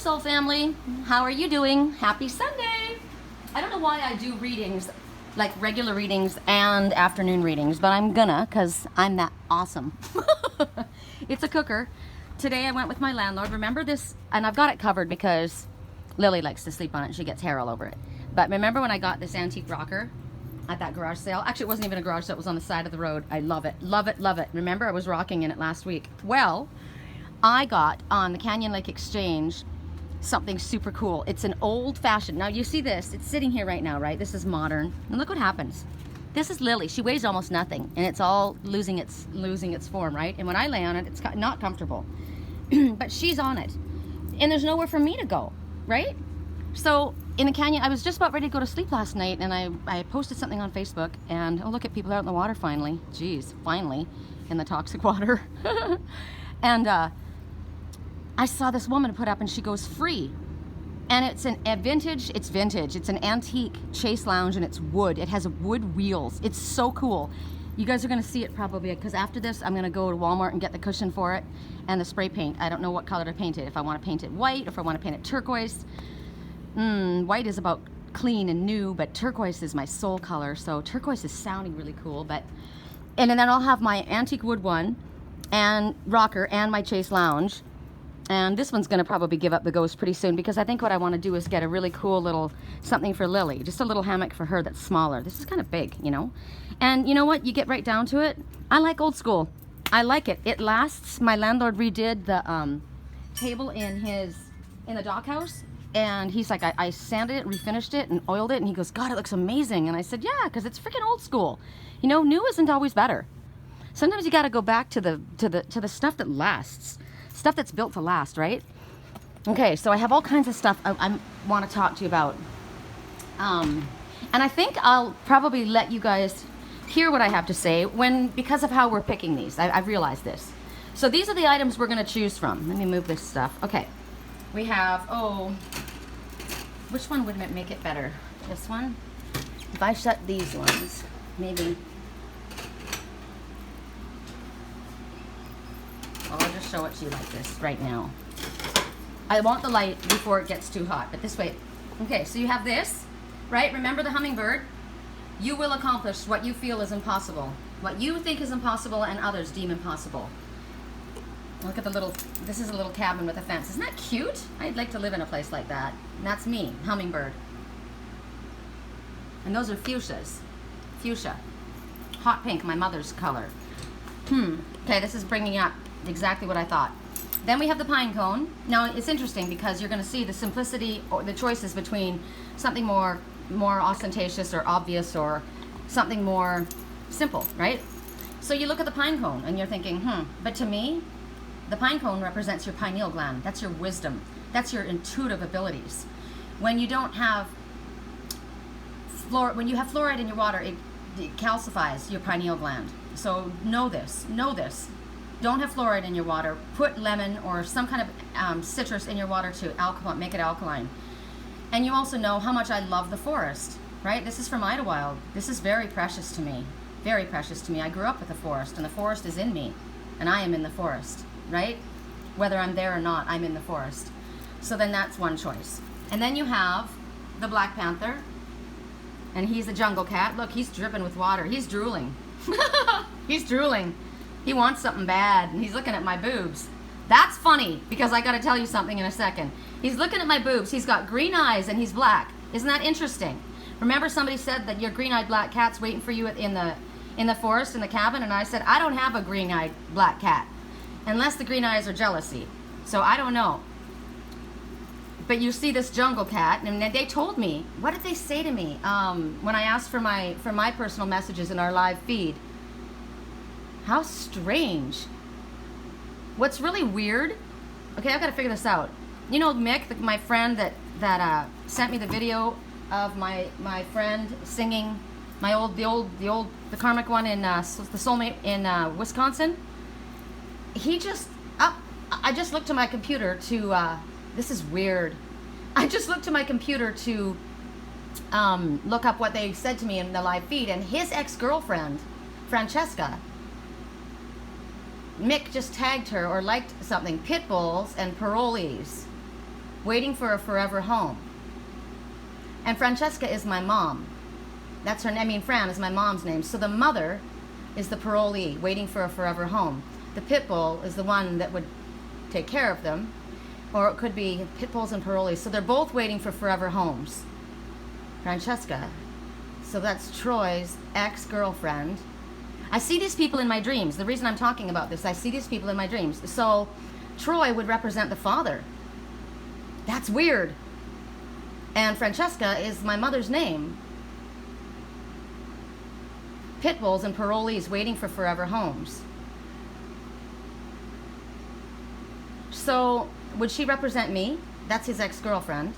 soul family, how are you doing? Happy Sunday. I don't know why I do readings, like regular readings and afternoon readings, but I'm gonna, because I'm that awesome. It's a cooker. Today I went with my landlord. Remember this, and I've got it covered because Lily likes to sleep on it and she gets hair all over it. But remember when I got this antique rocker at that garage sale? Actually, it wasn't even a garage sale, it was on the side of the road. I love it, love it, love it. Remember, I was rocking in it last week. Well, I got on the Canyon Lake Exchange something super cool. It's an old-fashioned, now you see this, it's sitting here right now, right? This is modern, and look what happens. This is Lily. She weighs almost nothing, and it's all losing its form, right? And when I lay on it, it's not comfortable. But she's on it, and there's nowhere for me to go, right? So in the canyon, I was just about ready to go to sleep last night, and I posted something on Facebook, and oh, look at people out in the water finally. Geez, finally, in the toxic water. And I saw this woman put up, and she goes, free. And it's vintage, it's an antique chase lounge, and it's wood. It has wood wheels. It's so cool. You guys are gonna see it probably, because after this, I'm gonna go to Walmart and get the cushion for it and the spray paint. I don't know what color to paint it. If I wanna paint it white, or if I wanna paint it turquoise. White is about clean and new, but turquoise is my soul color, so turquoise is sounding really cool. And then I'll have my antique wood one, and rocker, and my chase lounge. And this one's gonna probably give up the ghost pretty soon, because I think what I wanna do is get a really cool little something for Lily, just a little hammock for her that's smaller. This is kind of big, you know? And you know what, you get right down to it, I like old school. I like it, it lasts. My landlord redid the table in the doghouse, and he's like, I sanded it, refinished it, and oiled it, and he goes, God, it looks amazing. And I said, yeah, because it's freaking old school. You know, new isn't always better. Sometimes you gotta go back to the stuff that lasts. Stuff that's built to last, right? Okay, so I have all kinds of stuff I want to talk to you about. And I think I'll probably let you guys hear what I have to say because of how we're picking these. I've realized this. So these are the items we're going to choose from. Let me move this stuff. Okay, we have, which one would make it better? This one? If I shut these ones, maybe. I'll just show it to you like this right now. I want the light before it gets too hot, but this way. Okay, so you have this, right? Remember the hummingbird? You will accomplish what you feel is impossible. What you think is impossible and others deem impossible. Look at this is a little cabin with a fence. Isn't that cute? I'd like to live in a place like that. And that's me, hummingbird. And those are fuchsias. Fuchsia. Hot pink, my mother's color. Okay, this is bringing up exactly what I thought. Then we have the pine cone. Now it's interesting because you're going to see the simplicity or the choices between something more ostentatious or obvious or something more simple, right? So you look at the pine cone and you're thinking, but to me, the pine cone represents your pineal gland. That's your wisdom. That's your intuitive abilities. When you don't have when you have fluoride in your water, it calcifies your pineal gland. So know this. Don't have fluoride in your water. Put lemon or some kind of citrus in your water to make it alkaline. And you also know how much I love the forest, right? This is from Idlewild. This is very precious to me. Very precious to me. I grew up with the forest, and the forest is in me, and I am in the forest, right? Whether I'm there or not, I'm in the forest. So then that's one choice. And then you have the Black Panther, and he's the jungle cat. Look, he's dripping with water. He's drooling. He's drooling. He wants something bad, and he's looking at my boobs. That's funny, because I gotta tell you something in a second. He's looking at my boobs. He's got green eyes, and he's black. Isn't that interesting? Remember somebody said that your green-eyed black cat's waiting for you in the forest, in the cabin, and I said, I don't have a green-eyed black cat, unless the green eyes are jealousy. So I don't know. But you see this jungle cat, and they told me, what did they say to me when I asked for my personal messages in our live feed? How strange. What's really weird, okay, I've got to figure this out. You know Mick, my friend that sent me the video of my friend singing the karmic one in the soulmate in Wisconsin. I just looked to my computer to this is weird. I just looked to my computer to look up what they said to me in the live feed, and his ex-girlfriend, Francesca, Mick just tagged her or liked something, pit bulls and parolees. waiting for a forever home. And Francesca is my mom. That's her name. I mean, Fran is my mom's name. So the mother is the parolee, waiting for a forever home. The pit bull is the one that would take care of them. Or it could be pit bulls and parolees. So they're both waiting for forever homes. Francesca. So that's Troy's ex-girlfriend. I see these people in my dreams. The reason I'm talking about this, I see these people in my dreams. So Troy would represent the father. That's weird. And Francesca is my mother's name. Pit bulls and parolees waiting for forever homes. So would she represent me? That's his ex-girlfriend.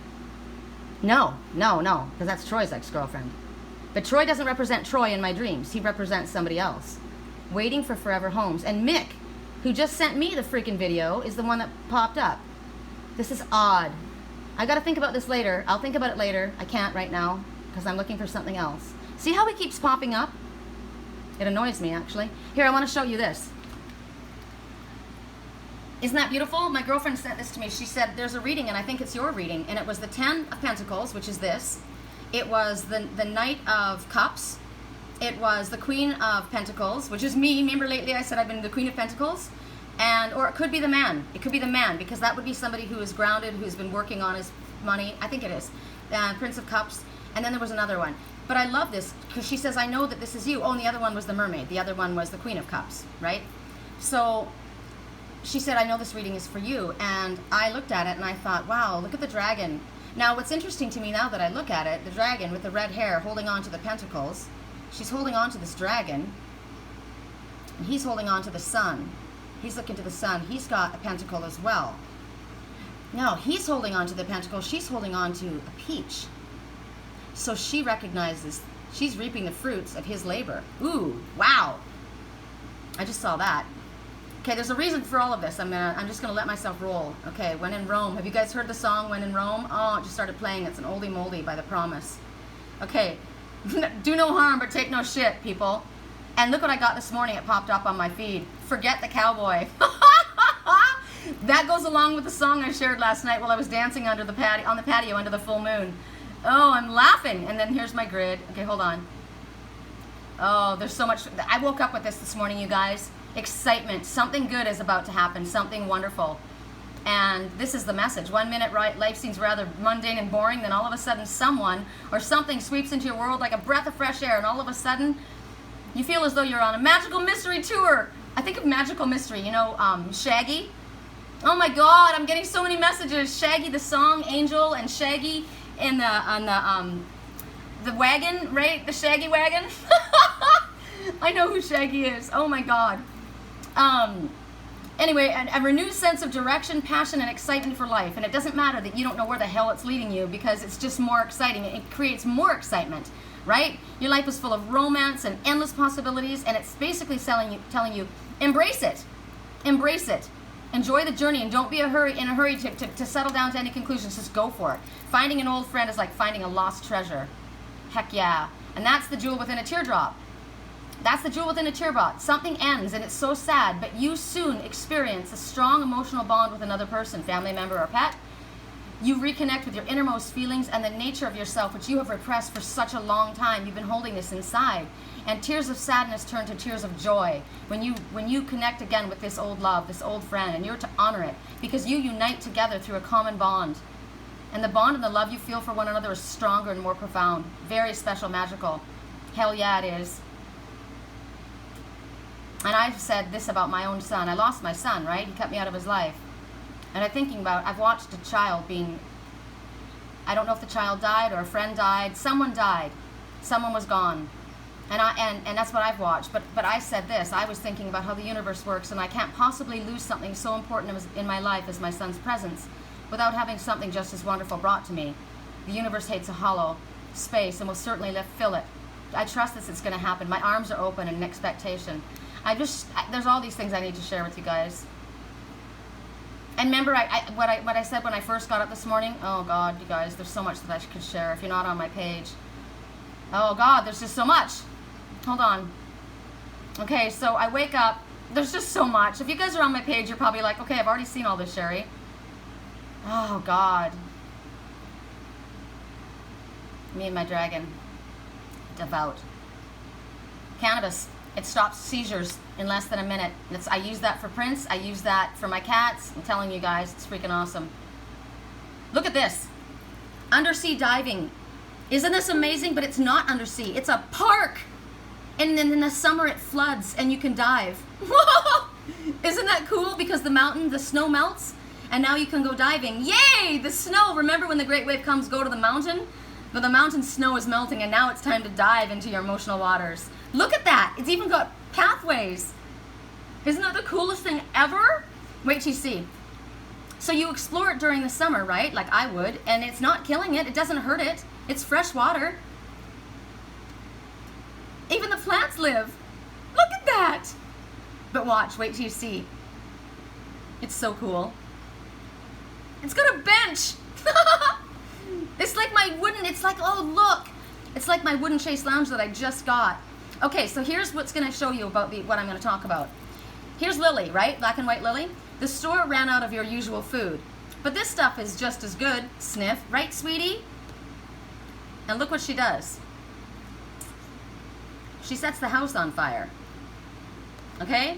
No, because that's Troy's ex-girlfriend. But Troy doesn't represent Troy in my dreams. He represents somebody else. Waiting for forever homes. And Mick, who just sent me the freaking video, is the one that popped up. This is odd. I gotta think about this later. I'll think about it later. I can't right now because I'm looking for something else. See how he keeps popping up? It annoys me, actually. Here, I want to show you this. Isn't that beautiful? My girlfriend sent this to me. She said, there's a reading, and I think it's your reading. And it was the 10 of Pentacles, which is this. It was the Knight of Cups. It was the Queen of Pentacles, which is me. Remember lately I said I've been the Queen of Pentacles? Or it could be the man. It could be the man, because that would be somebody who is grounded, who's been working on his money. I think it is. Prince of Cups. And then there was another one. But I love this, because she says, I know that this is you. Oh, and the other one was the Mermaid. The other one was the Queen of Cups, right? So she said, I know this reading is for you. And I looked at it and I thought, wow, look at the dragon. Now, what's interesting to me now that I look at it, the dragon with the red hair holding on to the pentacles, she's holding on to this dragon, and he's holding on to the sun. He's looking to the sun. He's got a pentacle as well. Now, he's holding on to the pentacle. She's holding on to a peach. So she recognizes she's reaping the fruits of his labor. Ooh, wow. I just saw that. Okay, there's a reason for all of this. I'm just gonna let myself roll. Okay, When in Rome. Have you guys heard the song When in Rome? Oh, it just started playing. It's an oldie moldy by The Promise. Okay, do no harm but take no shit, people. And look what I got this morning. It popped up on my feed. Forget the cowboy. That goes along with the song I shared last night while I was dancing under the on the patio under the full moon. Oh, I'm laughing. And then here's my grid. Okay, hold on. Oh, there's so much. I woke up with this morning, you guys. Excitement. Something good is about to happen. Something wonderful. And this is the message. 1 minute, right, life seems rather mundane and boring. Then all of a sudden someone or something sweeps into your world like a breath of fresh air. And all of a sudden you feel as though you're on a magical mystery tour. I think of magical mystery. You know, Shaggy. Oh my God, I'm getting so many messages. Shaggy the song, Angel, and Shaggy in the wagon, right? The Shaggy wagon. I know who Shaggy is. Oh my God. Anyway, a renewed sense of direction, passion, and excitement for life. And it doesn't matter that you don't know where the hell it's leading you, because it's just more exciting. It creates more excitement, right? Your life is full of romance and endless possibilities, and it's basically telling you, embrace it. Embrace it. Enjoy the journey, and don't be in a hurry to settle down to any conclusions. Just go for it. Finding an old friend is like finding a lost treasure. Heck yeah. And that's the jewel within a teardrop. That's the jewel within a teardrop. Something ends, and it's so sad, but you soon experience a strong emotional bond with another person, family member or pet. You reconnect with your innermost feelings and the nature of yourself, which you have repressed for such a long time. You've been holding this inside. And tears of sadness turn to tears of joy when you connect again with this old love, this old friend, and you're to honor it, because you unite together through a common bond. And the bond and the love you feel for one another is stronger and more profound. Very special, magical. Hell yeah, it is. And I've said this about my own son. I lost my son, right? He cut me out of his life. And I've watched a child being, I don't know if the child died or a friend died. Someone died. Someone was gone. And that's what I've watched. But I said this. I was thinking about how the universe works, and I can't possibly lose something so important in my life as my son's presence without having something just as wonderful brought to me. The universe hates a hollow space and will certainly fill it. I trust this is going to happen. My arms are open in expectation. There's all these things I need to share with you guys. And remember what I said when I first got up this morning? Oh God, you guys, there's so much that I could share if you're not on my page. Oh God, there's just so much. Hold on. Okay, so I wake up. There's just so much. If you guys are on my page, you're probably like, okay, I've already seen all this, Sherry. Oh, God. Me and my dragon. Devout. Cannabis. It stops seizures in less than a minute. I use that for Prince. I use that for my cats. I'm telling you guys, it's freaking awesome. Look at this. Undersea diving. Isn't this amazing? But it's not undersea. It's a park. And then in the summer it floods and you can dive. Isn't that cool? Because the snow melts and now you can go diving. Yay! The snow. Remember when the great wave comes, go to the mountain? But the mountain snow is melting and now it's time to dive into your emotional waters. Look at that. It's even got pathways. Isn't that the coolest thing ever? Wait till you see. So you explore it during the summer, right? Like I would. And it's not killing it. It doesn't hurt it. It's fresh water. Even the plants live. Look at that. But watch. Wait till you see. It's so cool. It's got a bench. It's like my wooden, it's like, oh look. It's like my wooden chaise lounge that I just got. Okay, so here's what's going to show you about what I'm going to talk about. Here's Lily, right? Black and white Lily. The store ran out of your usual food. But this stuff is just as good. Sniff. Right, sweetie? And look what she does. She sets the house on fire. Okay?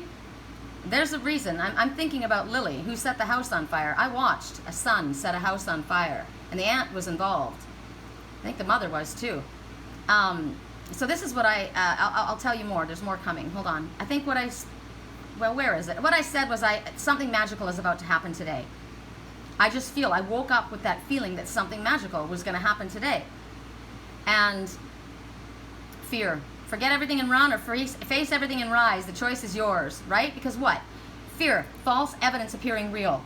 There's a reason. I'm thinking about Lily, who set the house on fire. I watched a son set a house on fire. And the aunt was involved. I think the mother was too. So this is what I'll tell you more. There's more coming. Hold on. I think where is it? What I said was something magical is about to happen today. I just feel, I woke up with that feeling that something magical was going to happen today. And fear. Forget everything and run, or face everything and rise. The choice is yours, right? Because what? Fear. False evidence appearing real.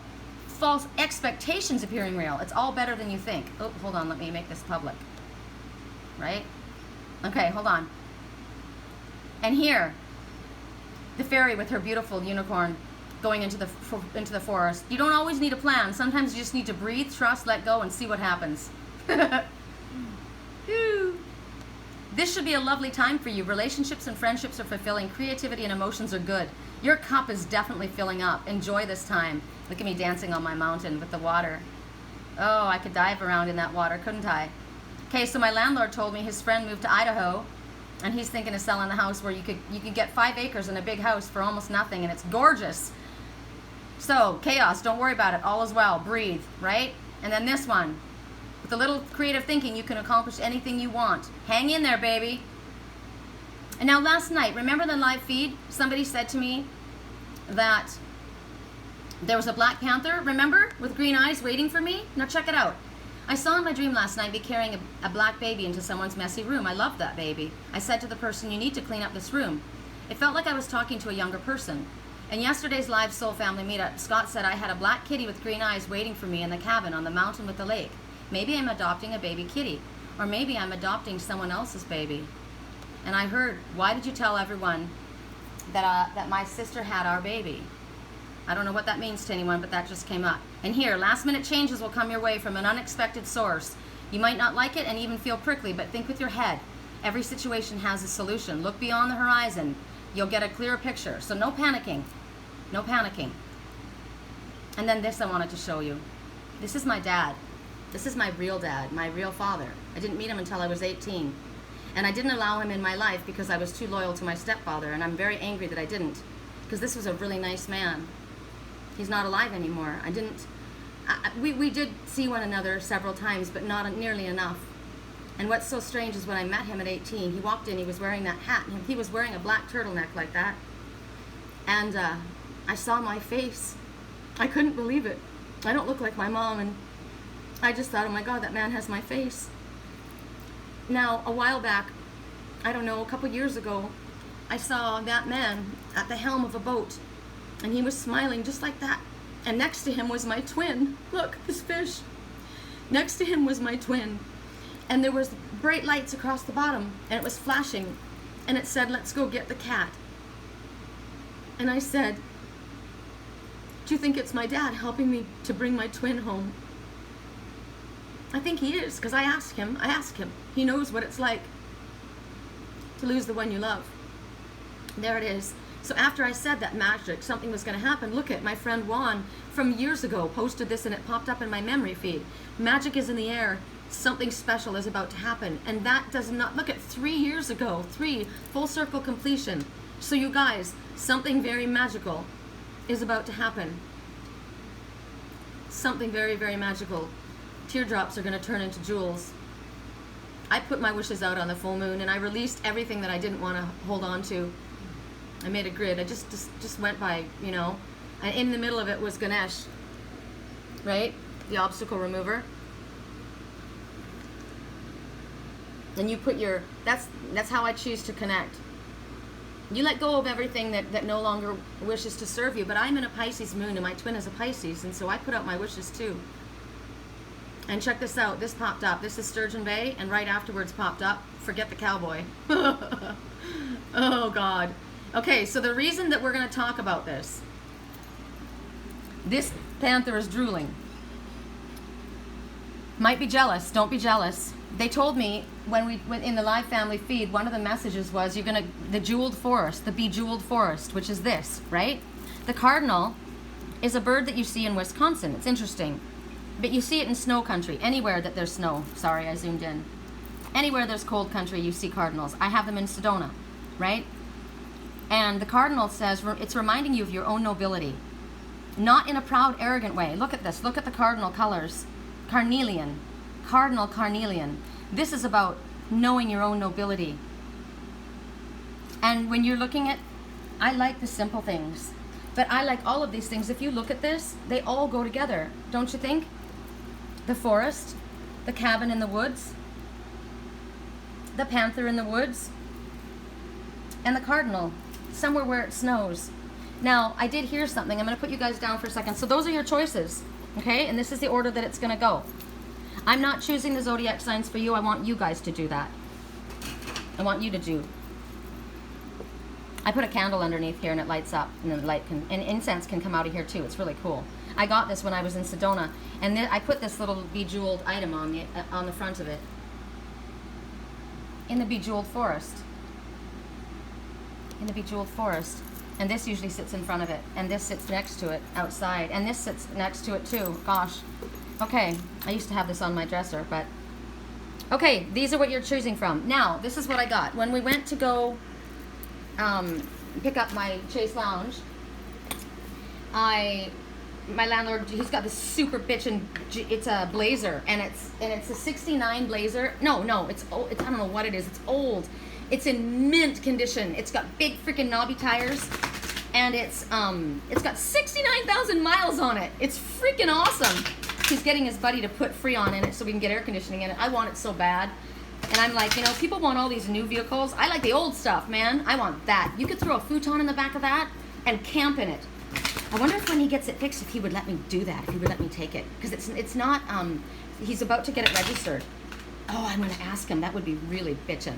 False expectations appearing real. It's all better than you think. Oh, hold on. Let me make this public. Right? Okay, hold on. And here, the fairy with her beautiful unicorn going into the forest. You don't always need a plan. Sometimes you just need to breathe, trust, let go, and see what happens. This should be a lovely time for you. Relationships and friendships are fulfilling. Creativity and emotions are good. Your cup is definitely filling up. Enjoy this time. Look at me dancing on my mountain with the water. Oh, I could dive around in that water, couldn't I? Okay, so my landlord told me his friend moved to Idaho, and he's thinking of selling the house where you could get 5 acres in a big house for almost nothing, and it's gorgeous. So, chaos, don't worry about it. All is well. Breathe, right? And then this one. With a little creative thinking, you can accomplish anything you want. Hang in there, baby. And now last night, remember the live feed? Somebody said to me that there was a Black Panther, remember? With green eyes waiting for me? Now check it out. I saw in my dream last night be carrying a black baby into someone's messy room. I loved that baby. I said to the person, you need to clean up this room. It felt like I was talking to a younger person. In yesterday's live soul family meetup, Scott said I had a black kitty with green eyes waiting for me in the cabin on the mountain with the lake. Maybe I'm adopting a baby kitty, or maybe I'm adopting someone else's baby. And I heard, why did you tell everyone that my sister had our baby? I don't know what that means to anyone, but that just came up. And here, last minute changes will come your way from an unexpected source. You might not like it and even feel prickly, but think with your head. Every situation has a solution. Look beyond the horizon. You'll get a clearer picture. So no panicking. No panicking. And then this I wanted to show you. This is my dad. This is my real dad, my real father. I didn't meet him until I was 18. And I didn't allow him in my life because I was too loyal to my stepfather, and I'm very angry that I didn't, because this was a really nice man. He's not alive anymore. We did see one another several times, but not nearly enough. And what's so strange is when I met him at 18, he walked in, he was wearing that hat, and he was wearing a black turtleneck like that. And I saw my face. I couldn't believe it. I don't look like my mom, and I just thought, oh my God, that man has my face. Now, a while back, I don't know, a couple years ago, I saw that man at the helm of a boat, and he was smiling just like that. And next to him was my twin. Look, this fish. Next to him was my twin. And there was bright lights across the bottom, and it was flashing, and it said, let's go get the cat. And I said, do you think it's my dad helping me to bring my twin home? I think he is, because I asked him. He knows what it's like to lose the one you love. There it is. So after I said that magic, something was going to happen, look at my friend Juan from years ago posted this and it popped up in my memory feed. Magic is in the air. Something special is about to happen. And that does not, look at 3 years ago, 3, full circle completion. So you guys, something very magical is about to happen. Something very, very magical. Teardrops are going to turn into jewels. I put my wishes out on the full moon and I released everything that I didn't want to hold on to. I made a grid. I just went by, you know. And in the middle of it was Ganesh, right? The obstacle remover. And you put your, that's how I choose to connect. You let go of everything that no longer wishes to serve you. But I'm in a Pisces moon and my twin is a Pisces, and so I put out my wishes too. And check this out. This popped up. This is Sturgeon Bay, and right afterwards popped up, forget the cowboy. Oh God. Okay, so the reason that we're going to talk about this panther is drooling. Might be jealous. Don't be jealous. They told me when in the live family feed, one of the messages was the jeweled forest, the bejeweled forest, which is this, right? The cardinal is a bird that you see in Wisconsin. It's interesting. But you see it in snow country, anywhere that there's snow. Sorry, I zoomed in. Anywhere there's cold country, you see cardinals. I have them in Sedona, right? And the cardinal says it's reminding you of your own nobility. Not in a proud, arrogant way. Look at this. Look at the cardinal colors. Carnelian. Cardinal carnelian. This is about knowing your own nobility. And when you're looking at, I like the simple things, but I like all of these things. If you look at this, they all go together, don't you think? The forest, the cabin in the woods, the panther in the woods, and the cardinal, somewhere where it snows. Now, I did hear something. I'm going to put you guys down for a second. So those are your choices, okay? And this is the order that it's going to go. I'm not choosing the zodiac signs for you. I want you guys to do that. I want you to do. I put a candle underneath here and it lights up, and the light can, and incense can come out of here too. It's really cool. I got this when I was in Sedona, and then I put this little bejeweled item on the front of it. In the bejeweled forest. In the bejeweled forest. And this usually sits in front of it, and this sits next to it outside, and this sits next to it too. Gosh. Okay, I used to have this on my dresser, but okay, these are what you're choosing from. Now, this is what I got. When we went to go pick up my Chase Lounge, my landlord, he's got this super bitchin', it's a Blazer, and it's a 69 Blazer. No, it's old. I don't know what it is. It's old. It's in mint condition. It's got big freaking knobby tires, and it's got 69,000 miles on it. It's freaking awesome. He's getting his buddy to put Freon in it so we can get air conditioning in it. I want it so bad. And I'm like, you know, people want all these new vehicles. I like the old stuff, man. I want that. You could throw a futon in the back of that and camp in it. I wonder if when he gets it fixed, if he would let me do that, if he would let me take it. Because it's not, he's about to get it registered. Oh, I'm going to ask him. That would be really bitchin'.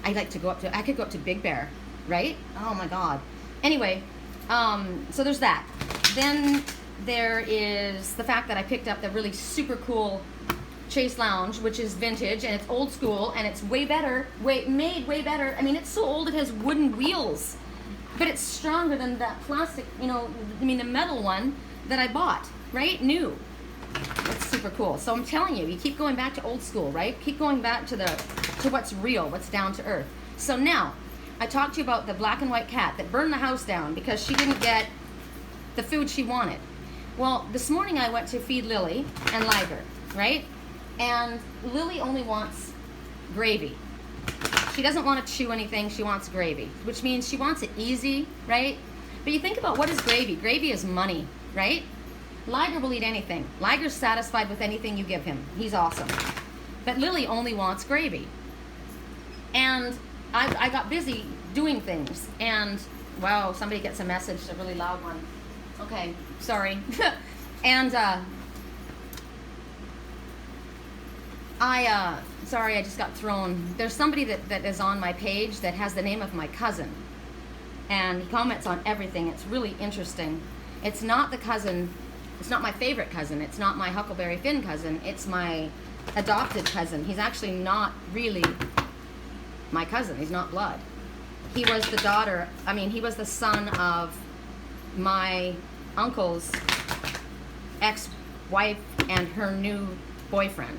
I could go up to Big Bear, right? Oh my God. Anyway, so there's that. Then there is the fact that I picked up the really super cool Chase Lounge, which is vintage and it's old school and it's way better, made way better. I mean, it's so old it has wooden wheels, but it's stronger than that plastic, you know, I mean the metal one that I bought, right? New. It's super cool. So I'm telling you, you keep going back to old school, right? Keep going back to what's real, what's down to earth. So now, I talked to you about the black and white cat that burned the house down because she didn't get the food she wanted. Well, this morning I went to feed Lily and Liger, right? And Lily only wants gravy. She doesn't want to chew anything, she wants gravy, which means she wants it easy, right? But you think about what is gravy? Gravy is money, right? Liger will eat anything. Liger's satisfied with anything you give him. He's awesome. But Lily only wants gravy. And I got busy doing things, and wow, somebody gets a message, a really loud one. Okay, sorry. And sorry, I just got thrown. There's somebody that is on my page that has the name of my cousin, and he comments on everything. It's really interesting. It's not the cousin, it's not my favorite cousin, it's not my Huckleberry Finn cousin, it's my adopted cousin. He's actually not really my cousin, he's not blood. he was the daughter, I mean, he was the son of my uncle's ex-wife and her new boyfriend.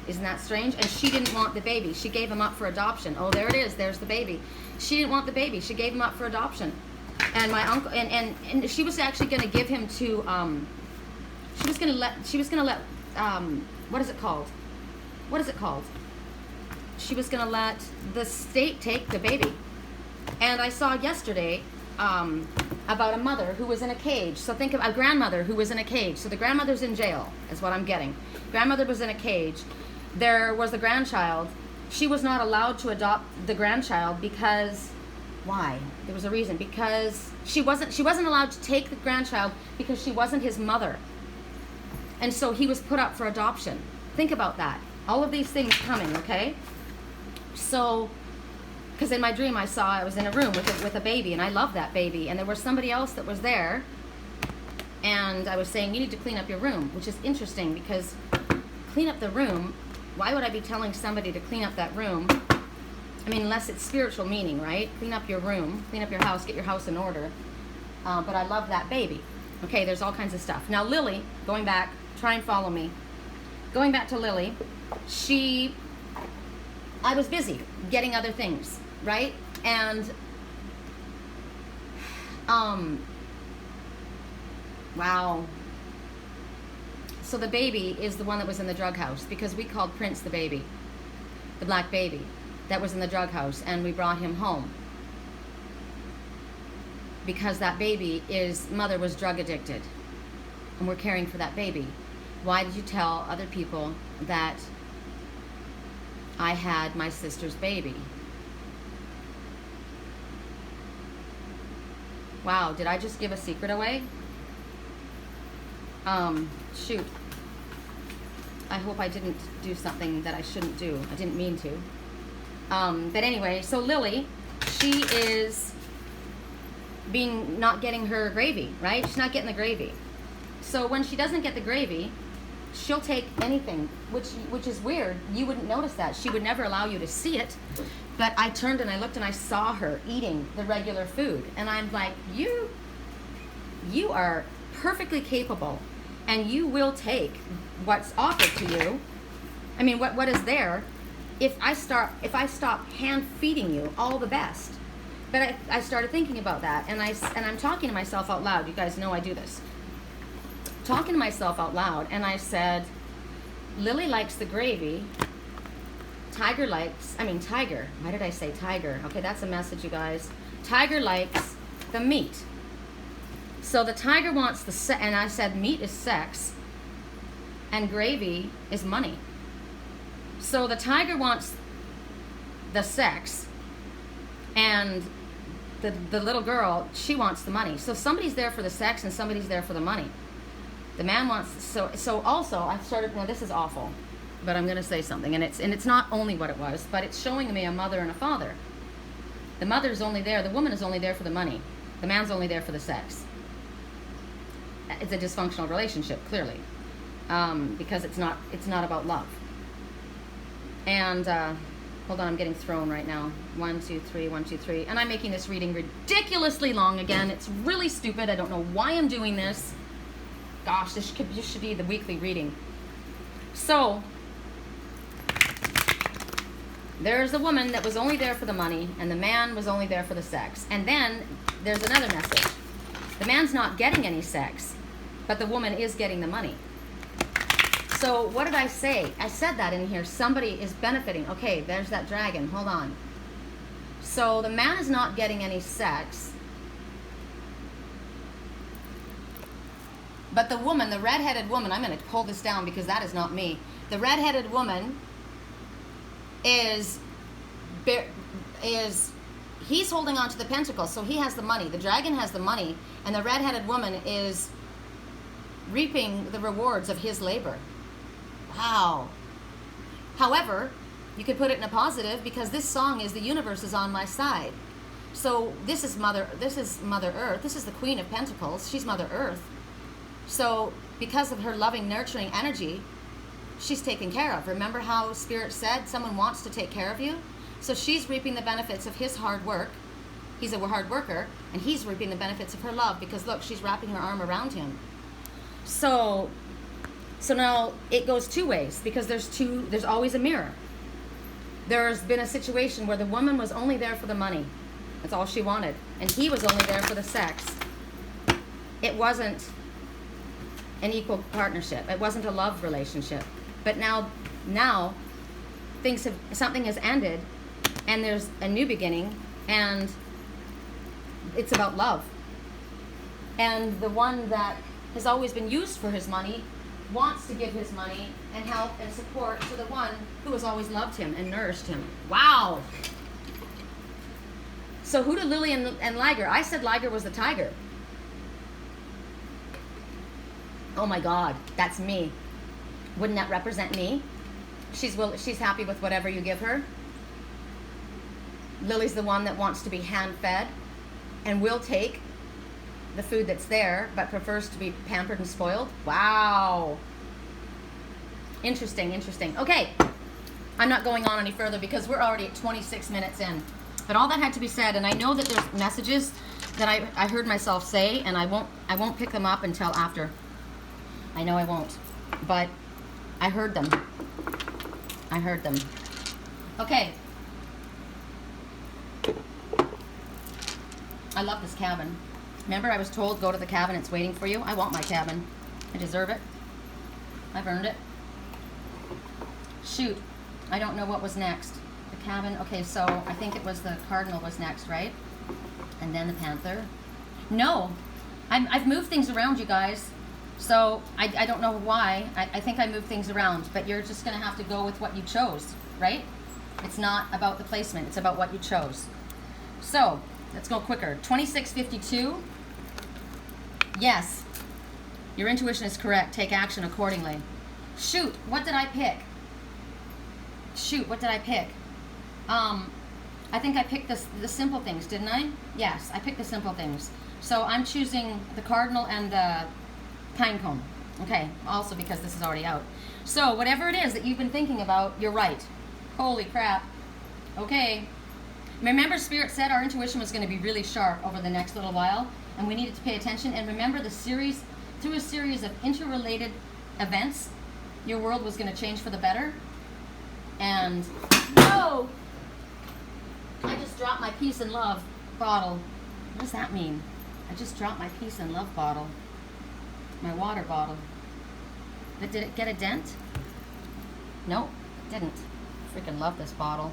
Isn't that strange? And she didn't want the baby. She gave him up for adoption. Oh, there it is. There's the baby. She didn't want the baby. She gave him up for adoption. And my uncle, and she was actually going to give him to, she was going to let, what is it called? What is it called? She was going to let the state take the baby. And I saw yesterday about a mother who was in a cage. So think of a grandmother who was in a cage. So the grandmother's in jail, is what I'm getting. Grandmother was in a cage. There was the grandchild. She was not allowed to adopt the grandchild because, why? There was a reason. Because she wasn't allowed to take the grandchild because she wasn't his mother. And so he was put up for adoption. Think about that. All of these things coming, okay? So, because in my dream I saw I was in a room with a baby, and I love that baby, and there was somebody else that was there, and I was saying, you need to clean up your room, which is interesting because clean up the room, why would I be telling somebody to clean up that room? I mean, unless it's spiritual meaning, right? Clean up your room, clean up your house, get your house in order. But I love that baby. Okay, there's all kinds of stuff. Now Lily, going back, try and follow me. Going back to Lily, I was busy getting other things, right? And, wow. So the baby is the one that was in the drug house, because we called Prince the baby, the black baby that was in the drug house, and we brought him home. Because that baby's mother was drug addicted, and we're caring for that baby. Why did you tell other people that I had my sister's baby? Wow, did I just give a secret away? Shoot. I hope I didn't do something that I shouldn't do. I didn't mean to. But anyway, so Lily, she is not getting her gravy, right? She's not getting the gravy. So when she doesn't get the gravy, she'll take anything, which is weird. You wouldn't notice that. She would never allow you to see it. But I turned and I looked and I saw her eating the regular food. And I'm like, you are perfectly capable, and you will take what's offered to you. I mean, what is there? If I stop hand feeding you all the best. But I started thinking about that, and I'm talking to myself out loud. You guys know I do this. Talking to myself out loud, and I said, Lily likes the gravy. Tiger, why did I say tiger? Okay, that's a message, you guys. Tiger likes the meat. So the tiger wants and I said meat is sex, and gravy is money. So the tiger wants the sex, and the little girl, she wants the money. So somebody's there for the sex and somebody's there for the money. The man wants, so also I started, now this is awful, but I'm going to say something, and it's not only what it was, but it's showing me a mother and a father. The mother's only there, the woman is only there for the money. The man's only there for the sex. It's a dysfunctional relationship, clearly, because it's not about love. And hold on, I'm getting thrown right now. 1, 2, 3, 1, 2, 3, and I'm making this reading ridiculously long again. It's really stupid. I don't know why I'm doing this. Gosh, this should be the weekly reading. So there's a woman that was only there for the money, and the man was only there for the sex. And then there's another message. The man's not getting any sex, but the woman is getting the money. So what did I say? I said that in here. Somebody is benefiting. Okay, there's that dragon. Hold on. So the man is not getting any sex, but the woman, the red-headed woman, I'm going to pull this down because that is not me. The red-headed woman is he's holding on to the pentacle, so he has the money. The dragon has the money, and the red-headed woman is reaping the rewards of his labor. Wow. However, you could put it in a positive, because this song is the universe is on my side. So this is Mother Earth. This is the Queen of Pentacles. She's Mother Earth. So because of her loving, nurturing energy, she's taken care of. Remember how Spirit said someone wants to take care of you? So she's reaping the benefits of his hard work. He's a hard worker, and he's reaping the benefits of her love because look, she's wrapping her arm around him. So now it goes two ways because there's always a mirror. There's been a situation where the woman was only there for the money. That's all she wanted. And he was only there for the sex. It wasn't an equal partnership. It wasn't a love relationship. But now something has ended and there's a new beginning and it's about love. And the one that has always been used for his money wants to give his money and help and support to the one who has always loved him and nourished him. Wow. So who do Lily and Liger? I said Liger was the tiger. Oh my God, that's me. Wouldn't that represent me? She's happy with whatever you give her. Lily's the one that wants to be hand-fed and will take the food that's there, but prefers to be pampered and spoiled. Wow. Interesting, interesting. Okay, I'm not going on any further because we're already at 26 minutes in. But all that had to be said, and I know that there's messages that I heard myself say, and I won't pick them up until after. I know I won't, but I heard them. I heard them. Okay. I love this cabin. Remember I was told go to the cabin, it's waiting for you? I want my cabin. I deserve it. I've earned it. Shoot. I don't know what was next. The cabin. Okay, so I think it was the Cardinal was next, right? And then the Panther. No. I've moved things around, you guys. So I don't know why. I think I moved things around, but you're just going to have to go with what you chose, right? It's not about the placement. It's about what you chose. So let's go quicker. 2652. Yes. Your intuition is correct. Take action accordingly. Shoot. What did I pick? Shoot. What did I pick? I think I picked the simple things, didn't I? Yes, I picked the simple things. So I'm choosing the Cardinal and the Pine Cone. Okay, also because this is already out. So whatever it is that you've been thinking about, you're right. Holy crap. Okay. Remember, Spirit said our intuition was going to be really sharp over the next little while, and we needed to pay attention. And remember, through a series of interrelated events, your world was going to change for the better. And, whoa! I just dropped my peace and love bottle. What does that mean? I just dropped my peace and love bottle. My water bottle. But did it get a dent? Nope, it didn't. Freaking love this bottle.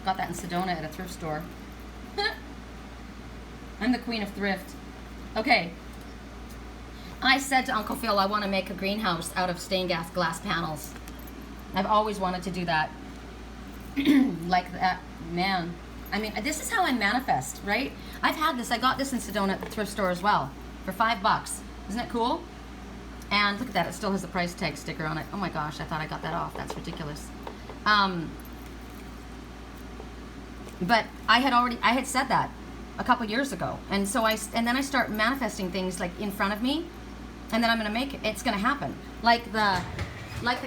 Got that in Sedona at a thrift store. I'm the queen of thrift. Okay. I said to Uncle Phil I want to make a greenhouse out of stained glass panels. I've always wanted to do that. Like that, man. I mean, this is how I manifest, right? I've had this. I got this in Sedona at the thrift store as well for $5. Isn't it cool? And look at that. It still has the price tag sticker on it. Oh my gosh, I thought I got that off. That's ridiculous. But I had said that a couple years ago. And so then I start manifesting things like in front of me, and then I'm going to make it. It's going to happen. Like the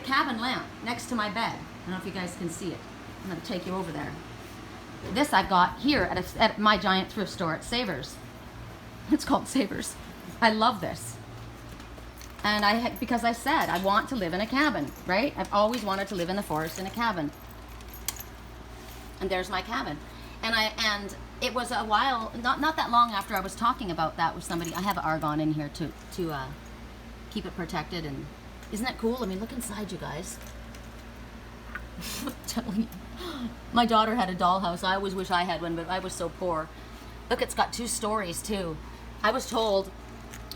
cabin lamp next to my bed. I don't know if you guys can see it. I'm going to take you over there. This I've got here at my giant thrift store at Savers. It's called Savers. I love this. And because I said I want to live in a cabin, right? I've always wanted to live in the forest in a cabin. And there's my cabin. And it was a while, not that long after I was talking about that with somebody. I have argon in here to keep it protected. And isn't that cool? I mean, look inside, you guys. I'm telling you. My daughter had a dollhouse. I always wish I had one, but I was so poor. Look, it's got 2 stories too. I was told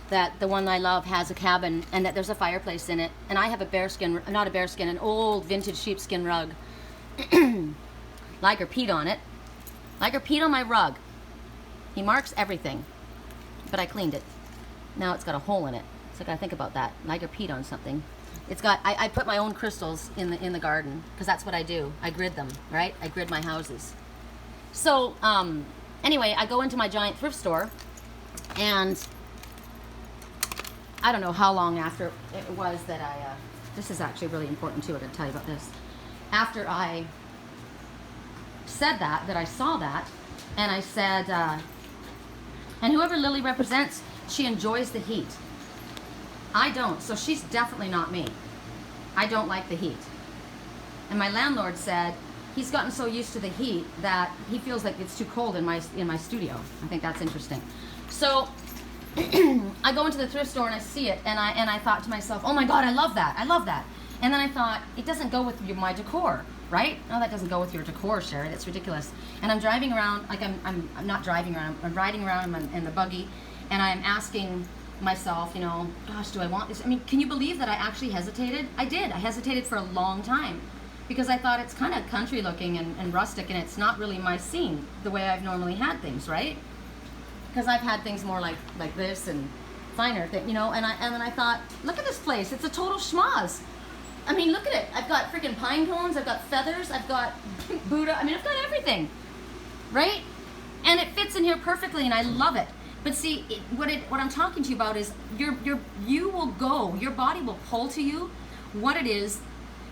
that the one I love has a cabin and that there's a fireplace in it. And I have a bearskin, not a bearskin, an old vintage sheepskin rug. Liger peed on it. Liger peed on my rug. He marks everything, but I cleaned it. Now it's got a hole in it. So I gotta think about that. Liger peed on something. It's got. I put my own crystals in the garden because that's what I do. I grid them, right? I grid my houses. So anyway, I go into my giant thrift store, and I don't know how long after it was that I. This is actually really important too. I gotta tell you about this. After I said that I saw that, and I said, and whoever Lily represents, she enjoys the heat. I don't, so she's definitely not me. I don't like the heat. And my landlord said he's gotten so used to the heat that he feels like it's too cold in my studio. I think that's interesting. So I go into the thrift store and I see it, and I thought to myself, oh my God, I love that. I love that. And then I thought, it doesn't go with my decor, right? No, that doesn't go with your decor, Sharon. It's ridiculous. And I'm driving around, like I'm not driving around, I'm riding around in the buggy, and I'm asking myself, you know, gosh, do I want this? I mean, can you believe that I actually hesitated? I did. I hesitated for a long time because I thought it's kind of country looking and rustic, and it's not really my scene the way I've normally had things, right? Because I've had things more like this and finer thing, you know. And then I thought, look at this place. It's a total schmoz. I mean, look at it. I've got freaking pine cones. I've got feathers. I've got Buddha. I mean, I've got everything, right? And it fits in here perfectly, and I love it. But see, what I'm talking to you about is you will go. Your body will pull to you what it is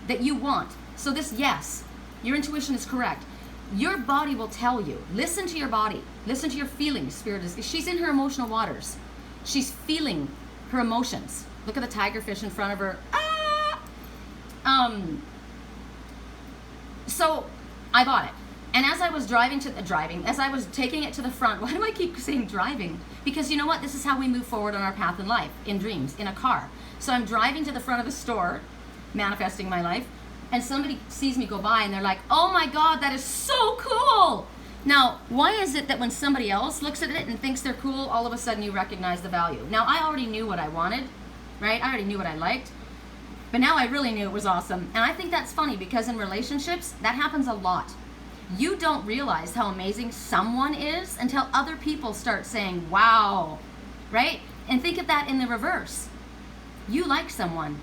that you want. So this, yes, your intuition is correct. Your body will tell you. Listen to your body. Listen to your feelings. Spirit is. She's in her emotional waters. She's feeling her emotions. Look at the tigerfish in front of her. So I bought it. And as I was as I was taking it to the front, why do I keep saying driving? Because you know what? This is how we move forward on our path in life, in dreams, in a car. So I'm driving to the front of the store, manifesting my life, and somebody sees me go by and they're like, oh my God, that is so cool. Now, why is it that when somebody else looks at it and thinks they're cool, all of a sudden you recognize the value? Now, I already knew what I wanted, right? I already knew what I liked. But now I really knew it was awesome. And I think that's funny because in relationships, that happens a lot. You don't realize how amazing someone is until other people start saying, wow, right? And think of that in the reverse. You like someone,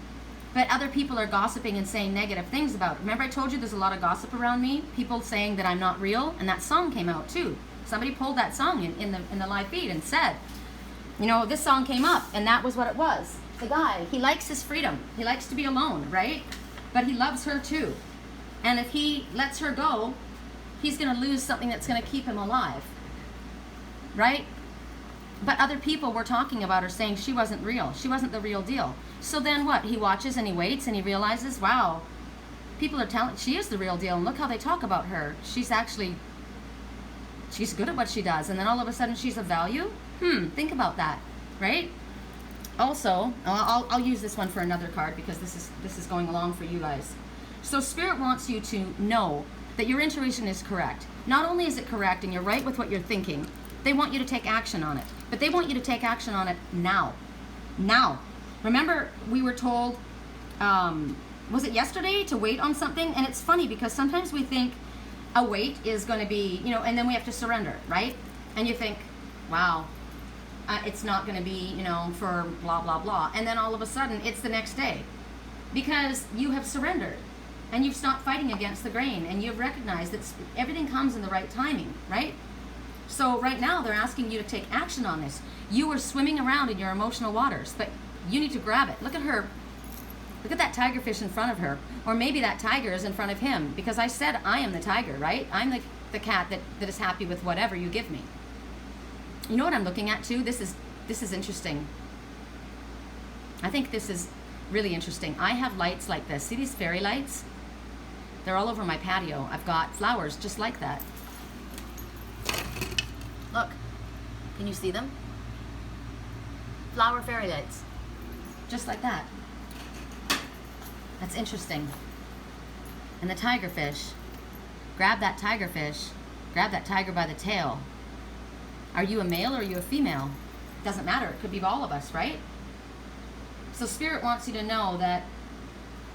but other people are gossiping and saying negative things about it. Remember I told you there's a lot of gossip around me? People saying that I'm not real, and that song came out too. Somebody pulled that song in the live feed and said, you know, this song came up, and that was what it was. The guy, he likes his freedom. He likes to be alone, right? But he loves her too. And if he lets her go, he's going to lose something that's going to keep him alive, right? But other people were talking about her saying she wasn't real. She wasn't the real deal. So then what? He watches and he waits and he realizes, wow, people are telling, she is the real deal. And look how they talk about her. She's good at what she does. And then all of a sudden she's of value? Think about that, right? Also, I'll use this one for another card because this is going along for you guys. So Spirit wants you to know that your intuition is correct. Not only is it correct and you're right with what you're thinking, they want you to take action on it. But they want you to take action on it now. Now. Remember, we were told, was it yesterday, to wait on something? And it's funny because sometimes we think a wait is going to be, you know, and then we have to surrender, right? And you think, wow, it's not going to be, you know, for blah, blah, blah. And then all of a sudden, it's the next day. Because you have surrendered. And you've stopped fighting against the grain, and you've recognized that everything comes in the right timing, right? So right now, they're asking you to take action on this. You were swimming around in your emotional waters, but you need to grab it. Look at her. Look at that tigerfish in front of her. Or maybe that tiger is in front of him, because I said I am the tiger, right? I'm the cat that is happy with whatever you give me. You know what I'm looking at, too? This is interesting. I think this is really interesting. I have lights like this. See these fairy lights? They're all over my patio. I've got flowers just like that. Look, can you see them? Flower fairy lights, just like that. That's interesting. And the tigerfish, grab that tigerfish, grab that tiger by the tail. Are you a male or are you a female? Doesn't matter, it could be all of us, right? So Spirit wants you to know that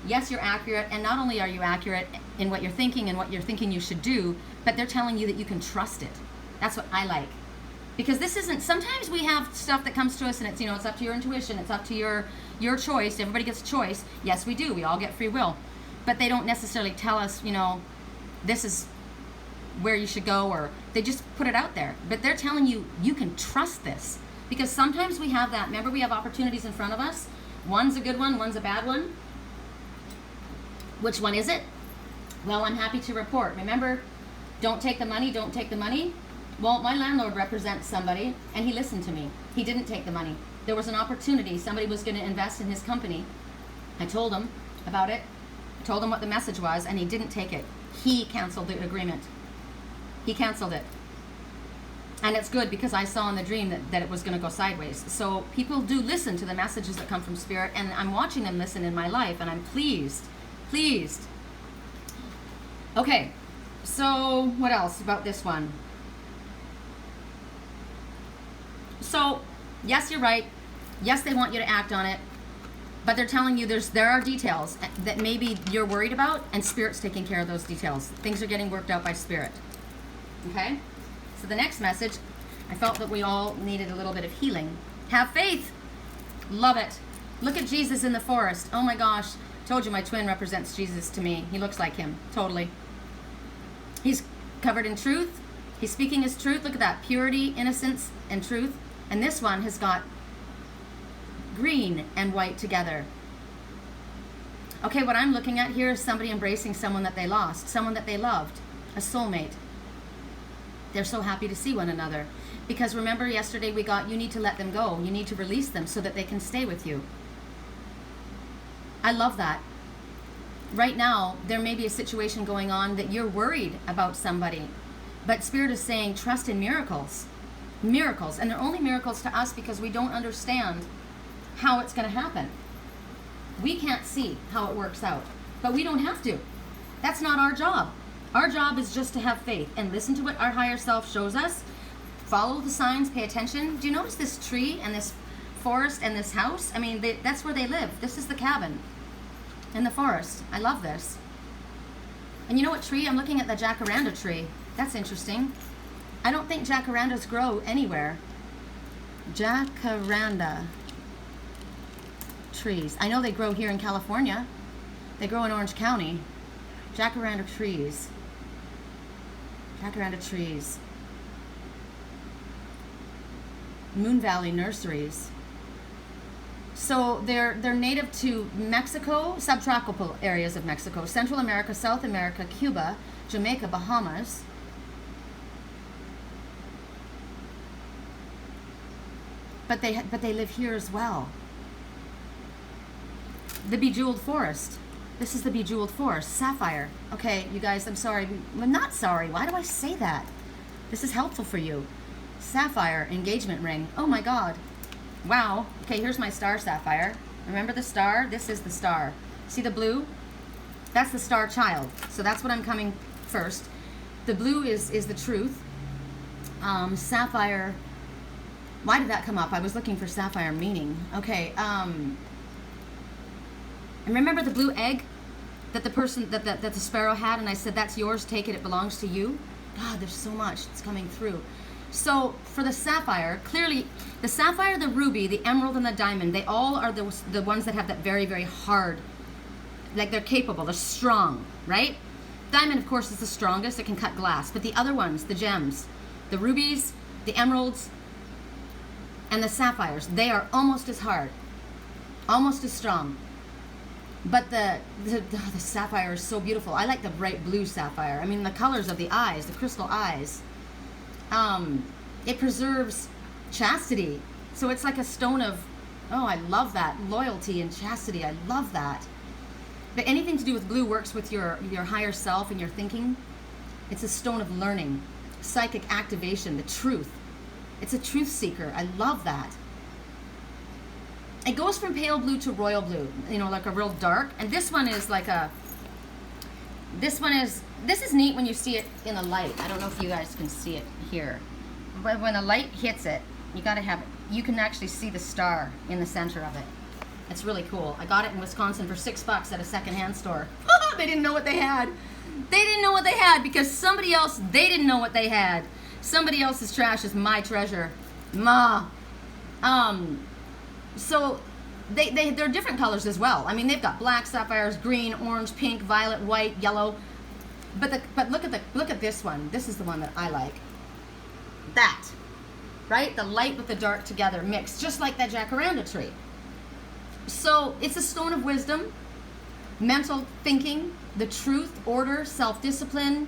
yes, you're accurate, and not only are you accurate in what you're thinking and what you're thinking you should do, but they're telling you that you can trust it. That's what I like. Because this isn't, sometimes we have stuff that comes to us and it's, you know, it's up to your intuition, it's up to your choice. Everybody gets a choice. Yes, we do. We all get free will. But they don't necessarily tell us, you know, this is where you should go, or they just put it out there. But they're telling you, you can trust this. Because sometimes we have that, remember we have opportunities in front of us. One's a good one, one's a bad one. Which one is it? Well, I'm happy to report. Remember, Don't take the money, don't take the money. Well, my landlord represents somebody, and he listened to me. He didn't take the money. There was an opportunity. Somebody was going to invest in his company. I told him about it. I told him what the message was, and he didn't take it. He canceled the agreement. He canceled it. And it's good because I saw in the dream that it was going to go sideways. So people do listen to the messages that come from Spirit, and I'm watching them listen in my life, and I'm pleased. Pleased. Okay, so what else about this one? So, yes, you're right. Yes, they want you to act on it. But they're telling you there are details that maybe you're worried about, and Spirit's taking care of those details. Things are getting worked out by Spirit. Okay? So the next message, I felt that we all needed a little bit of healing. Have faith. Love it. Look at Jesus in the forest. Oh my gosh. Told you my twin represents Jesus to me. He looks like him. Totally. He's covered in truth. He's speaking his truth. Look at that. Purity, innocence, and truth. And this one has got green and white together. Okay, what I'm looking at here is somebody embracing someone that they lost, someone that they loved, a soulmate. They're so happy to see one another. Because remember yesterday we got, you need to let them go. You need to release them so that they can stay with you. I love that. Right now, there may be a situation going on that you're worried about somebody. But Spirit is saying, trust in miracles. Miracles. And they're only miracles to us because we don't understand how it's going to happen. We can't see how it works out. But we don't have to. That's not our job. Our job is just to have faith and listen to what our higher self shows us. Follow the signs, pay attention. Do you notice this tree and this forest and this house? I mean, that's where they live. This is the cabin in the forest. I love this. And you know what tree? I'm looking at the jacaranda tree. That's interesting. I don't think jacarandas grow anywhere. Jacaranda trees. I know they grow here in California. They grow in Orange County. Jacaranda trees. Jacaranda trees. Moon Valley nurseries. So they're native to Mexico, subtropical areas of Mexico, Central America, South America, Cuba, Jamaica, Bahamas. But they live here as well. The bejeweled forest. This is the bejeweled forest. Sapphire. Okay, you guys, I'm sorry. I'm not sorry. Why do I say that? This is helpful for you. Sapphire engagement ring. Oh my God. Wow. Okay, here's my star sapphire. Remember the star? This is the star. See the blue? That's the star child. So that's what I'm coming first. The blue is the truth. Sapphire. Why did that come up? I was looking for sapphire meaning. Okay. And remember the blue egg that the person that the sparrow had, and I said, that's yours, take it, it belongs to you. God, there's so much that's coming through. So for the sapphire, clearly the sapphire, the ruby, the emerald, and the diamond, they all are the ones that have that very, very hard, like they're capable, they're strong, right? Diamond, of course, is the strongest. It can cut glass. But the other ones, the gems, the rubies, the emeralds, and the sapphires, they are almost as hard, almost as strong. But the sapphire is so beautiful. I like the bright blue sapphire. I mean, the colors of the eyes, the crystal eyes. It preserves chastity. So it's like a stone of, oh, I love that. Loyalty and chastity. I love that. But anything to do with blue works with your higher self and your thinking. It's a stone of learning, psychic activation, the truth. It's a truth seeker. I love that. It goes from pale blue to royal blue, you know, like a real dark. And this one is like a, this is neat when you see it in the light. I don't know if you guys can see it here. But when the light hits it, you gotta have it. You can actually see the star in the center of it. It's really cool. I got it in Wisconsin for $6 at a secondhand store. They didn't know what they had. They didn't know what they had because somebody else, they didn't know what they had. Somebody else's trash is my treasure. So they're different colors as well. I mean, they've got black sapphires, green, orange, pink, violet, white, yellow. But look at this one. This is the one that I like. That, right? The light with the dark together mixed, just like that jacaranda tree. So it's a stone of wisdom, mental thinking, the truth, order, self-discipline,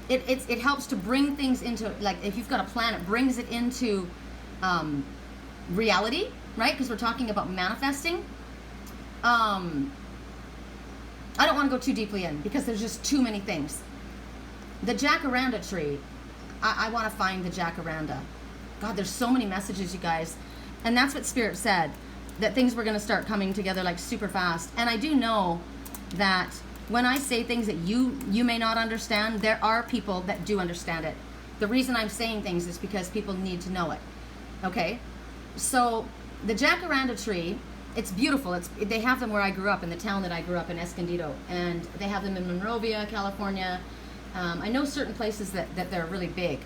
it helps to bring things into, like if you've got a plan, it brings it into reality, right? Because we're talking about manifesting. I don't want to go too deeply in because there's just too many things. The jacaranda tree, I want to find the jacaranda. God, there's so many messages, you guys. And that's what Spirit said, that things were going to start coming together like super fast. And I do know that when I say things that you may not understand, there are people that do understand it. The reason I'm saying things is because people need to know it. Okay? So the jacaranda tree, it's beautiful. They have them where I grew up, in the town that I grew up in, Escondido. And they have them in Monrovia, California. I know certain places that they're really big.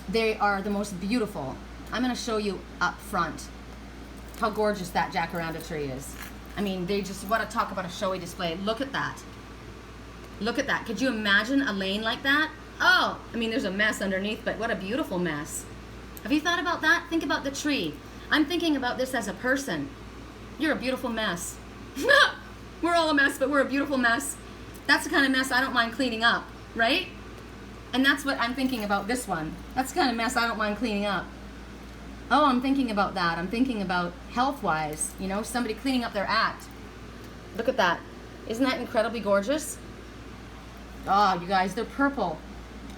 They are the most beautiful. I'm going to show you up front how gorgeous that jacaranda tree is. I mean, they just want to talk about a showy display. Look at that. Look at that. Could you imagine a lane like that? Oh, I mean, there's a mess underneath, but what a beautiful mess. Have you thought about that? Think about the tree. I'm thinking about this as a person. You're a beautiful mess. We're all a mess, but we're a beautiful mess. That's the kind of mess I don't mind cleaning up, right? And that's what I'm thinking about this one. That's the kind of mess I don't mind cleaning up. Oh, I'm thinking about that. I'm thinking about health-wise, you know, somebody cleaning up their act. Look at that. Isn't that incredibly gorgeous? Oh, you guys, they're purple.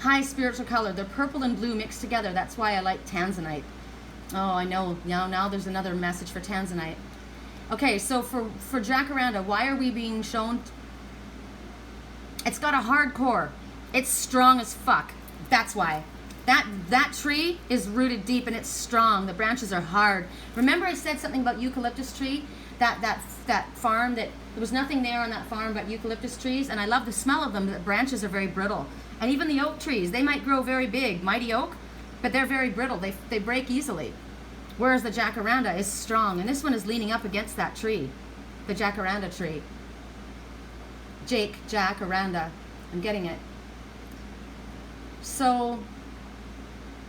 High spiritual color. They're purple and blue mixed together. That's why I like Tanzanite. Oh, I know. Now there's another message for Tanzanite. Okay, so for jacaranda, why are we being shown? It's got a hard core. It's strong as fuck. That's why. That tree is rooted deep and it's strong. The branches are hard. Remember I said something about eucalyptus tree? That farm, that there was nothing there on that farm but eucalyptus trees, and I love the smell of them. The branches are very brittle. And even the oak trees, they might grow very big, mighty oak, but they're very brittle. They break easily. Whereas the jacaranda is strong, and this one is leaning up against that tree, the jacaranda tree. Jacaranda. I'm getting it. So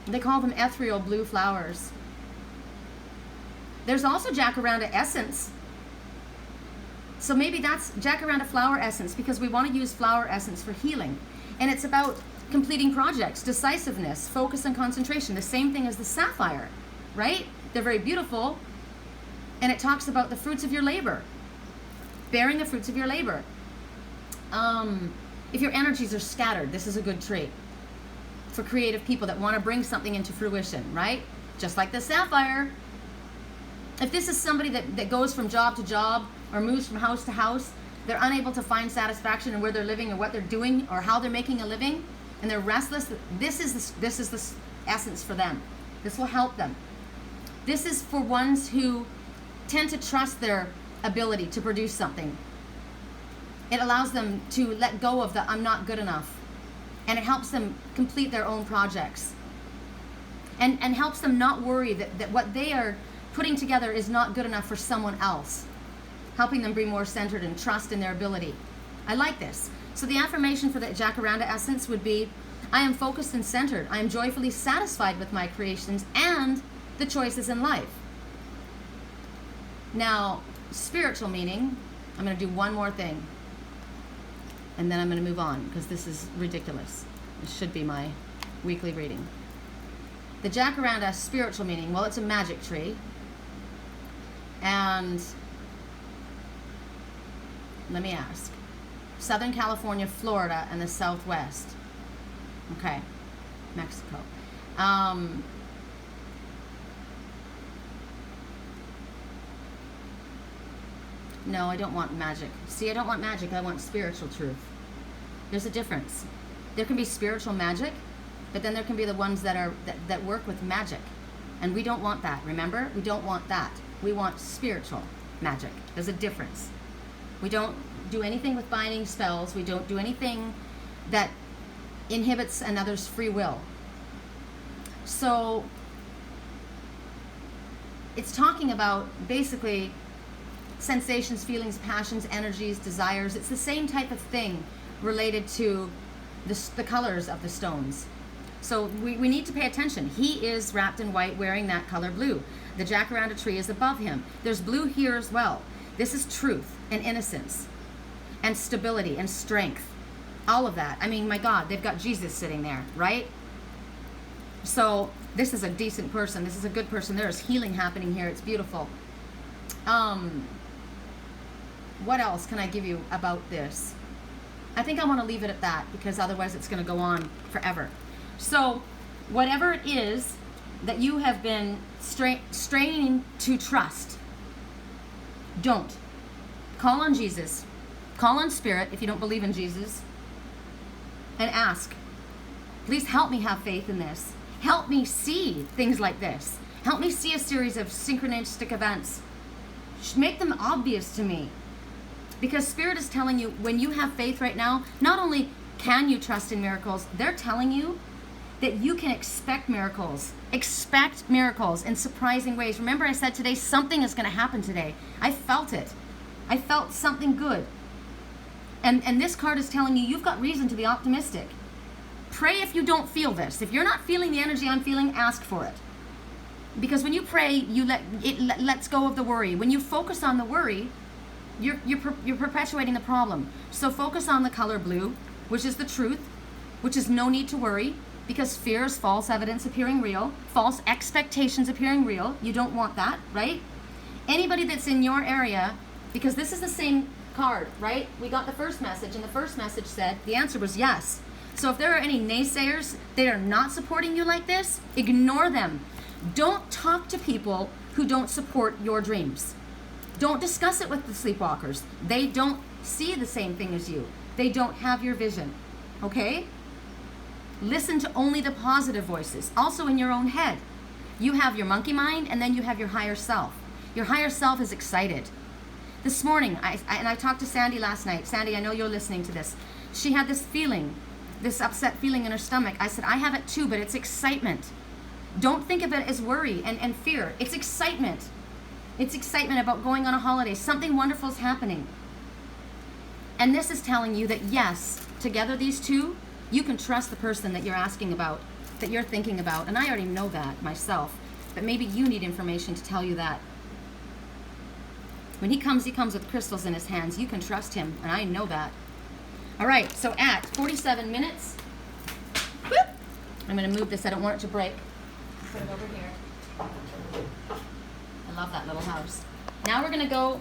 they call them ethereal blue flowers. There's also jacaranda essence. So maybe that's jacaranda flower essence, because we want to use flower essence for healing. And it's about completing projects, decisiveness, focus and concentration. The same thing as the sapphire, right? They're very beautiful. And it talks about the fruits of your labor. Bearing the fruits of your labor. If your energies are scattered, this is a good trait for creative people that want to bring something into fruition, right? Just like the sapphire. If this is somebody that goes from job to job or moves from house to house, they're unable to find satisfaction in where they're living or what they're doing or how they're making a living, and they're restless, this is the essence for them. This will help them. This is for ones who tend to trust their ability to produce something. It allows them to let go of the I'm not good enough, and it helps them complete their own projects, and helps them not worry that what they are putting together is not good enough for someone else, helping them be more centered and trust in their ability. I like this. So the affirmation for the jacaranda essence would be, I am focused and centered. I am joyfully satisfied with my creations and the choices in life. Now, spiritual meaning, I'm going to do one more thing, and then I'm going to move on, because this is ridiculous. This should be my weekly reading. The jacaranda spiritual meaning, well, it's a magic tree. And let me ask, Southern California, Florida, and the Southwest. Okay, Mexico. No, I don't want magic. See, I don't want magic. I want spiritual truth. There's a difference. There can be spiritual magic, but then there can be the ones that work with magic. And we don't want that, remember? We don't want that. We want spiritual magic. There's a difference. We don't do anything with binding spells. We don't do anything that inhibits another's free will. So it's talking about basically sensations, feelings, passions, energies, desires. It's the same type of thing related to the colors of the stones. So we need to pay attention. He is wrapped in white, wearing that color blue. The jacaranda tree is above him. There's blue here as well. This is truth and innocence and stability and strength. all of that. I mean, my God, they've got Jesus sitting there, right? So this is a decent person. This is a good person. There is healing happening here. It's beautiful. What else can I give you about this? I think I want to leave it at that, because otherwise it's going to go on forever. So whatever it is that you have been straining to trust, don't. Call on Jesus. Call on Spirit if you don't believe in Jesus. And ask, please help me have faith in this. Help me see things like this. Help me see a series of synchronistic events. Make them obvious to me. Because Spirit is telling you, when you have faith right now, not only can you trust in miracles, they're telling you that you can expect miracles. Expect miracles in surprising ways. Remember I said today, something is going to happen today. I felt it. I felt something good. And this card is telling you, you've got reason to be optimistic. Pray if you don't feel this. If you're not feeling the energy I'm feeling, ask for it. Because when you pray, you lets go of the worry. When you focus on the worry, you're perpetuating the problem. So focus on the color blue, which is the truth, which is no need to worry, because fear is false evidence appearing real, false expectations appearing real. You don't want that, right? Anybody that's in your area, because this is the same card, right? We got the first message, and the first message said the answer was yes. So if there are any naysayers that are not supporting you like this, ignore them. Don't talk to people who don't support your dreams. Don't discuss it with the sleepwalkers. They don't see the same thing as you. They don't have your vision, okay? Listen to only the positive voices. Also in your own head. You have your monkey mind, and then you have your higher self. Your higher self is excited. This morning, I talked to Sandy last night. Sandy, I know you're listening to this. She had this feeling, this upset feeling in her stomach. I said, I have it too, but it's excitement. Don't think of it as worry and fear. It's excitement. It's excitement about going on a holiday. Something wonderful is happening. And this is telling you that yes, together these two, you can trust the person that you're asking about, that you're thinking about. And I already know that myself, but maybe you need information to tell you that. When he comes with crystals in his hands. You can trust him, and I know that. All right, so at 47 minutes, whoop, I'm going to move this. I don't want it to break. Put it over here. I love that little house. Now we're going to go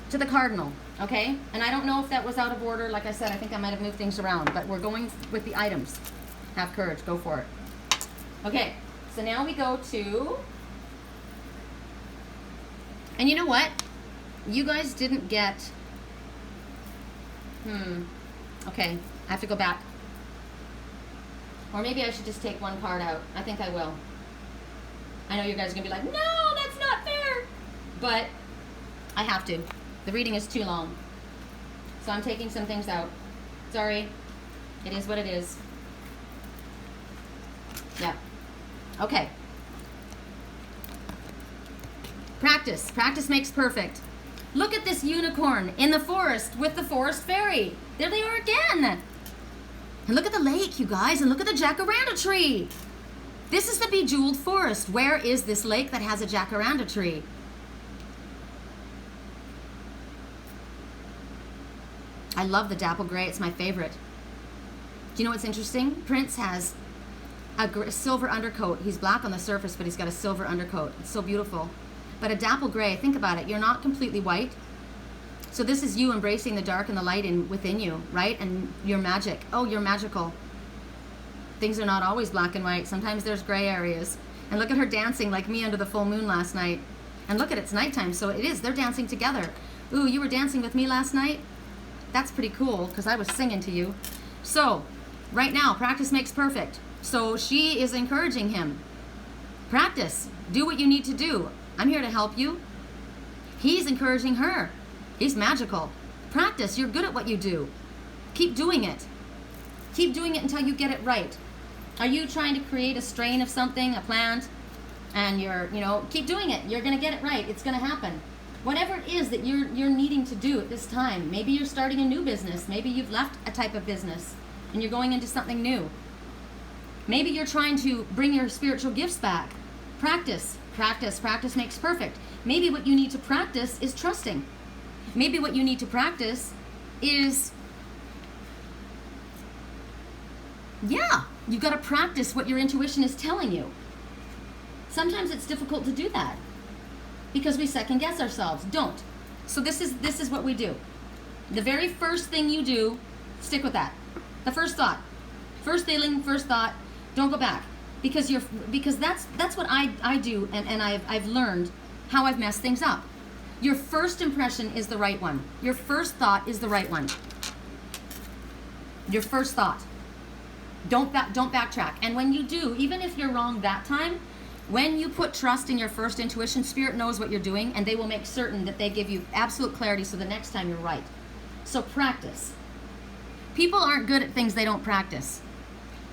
to the cardinal, okay? And I don't know if that was out of order. Like I said, I think I might have moved things around, but we're going with the items. Have courage. Go for it. Okay, so now we go to... And you know what? You guys didn't get... Okay, I have to go back. Or maybe I should just take one card out. I think I will. I know you guys are going to be like, no, that's not fair. But I have to. The reading is too long. So I'm taking some things out. Sorry. It is what it is. Yeah. Okay. Practice. Practice makes perfect. Look at this unicorn in the forest with the forest fairy. There they are again. And look at the lake, you guys, and look at the jacaranda tree. This is the bejeweled forest. Where is this lake that has a jacaranda tree? I love the dapple gray. It's my favorite. Do you know what's interesting? Prince has a silver undercoat. He's black on the surface, but he's got a silver undercoat. It's so beautiful. But a dapple gray, think about it. You're not completely white. So this is you embracing the dark and the light within you, right? And your magic. Oh, you're magical. Things are not always black and white. Sometimes there's gray areas. And look at her dancing like me under the full moon last night. And look at it's nighttime, so it is. They're dancing together. Ooh, you were dancing with me last night? That's pretty cool, because I was singing to you. So, right now, practice makes perfect. So she is encouraging him. Practice. Do what you need to do. I'm here to help you. He's encouraging her. He's magical. Practice. You're good at what you do. Keep doing it. Keep doing it until you get it right. Are you trying to create a strain of something, a plant, and keep doing it. You're going to get it right. It's going to happen. Whatever it is that you're needing to do at this time. Maybe you're starting a new business. Maybe you've left a type of business and you're going into something new. Maybe you're trying to bring your spiritual gifts back. Practice. Practice. Practice makes perfect. Maybe what you need to practice is trusting. Maybe what you need to practice is, yeah, you've got to practice what your intuition is telling you. Sometimes it's difficult to do that because we second guess ourselves. Don't. So this is what we do. The very first thing you do, stick with that. The first thought, first feeling, first thought, don't go back. Because that's what I do, and I've learned how I've messed things up. Your first impression is the right one. Your first thought is the right one. Your first thought. Don't backtrack. And when you do, even if you're wrong that time, when you put trust in your first intuition, Spirit knows what you're doing, and they will make certain that they give you absolute clarity so the next time you're right. So practice. People aren't good at things they don't practice.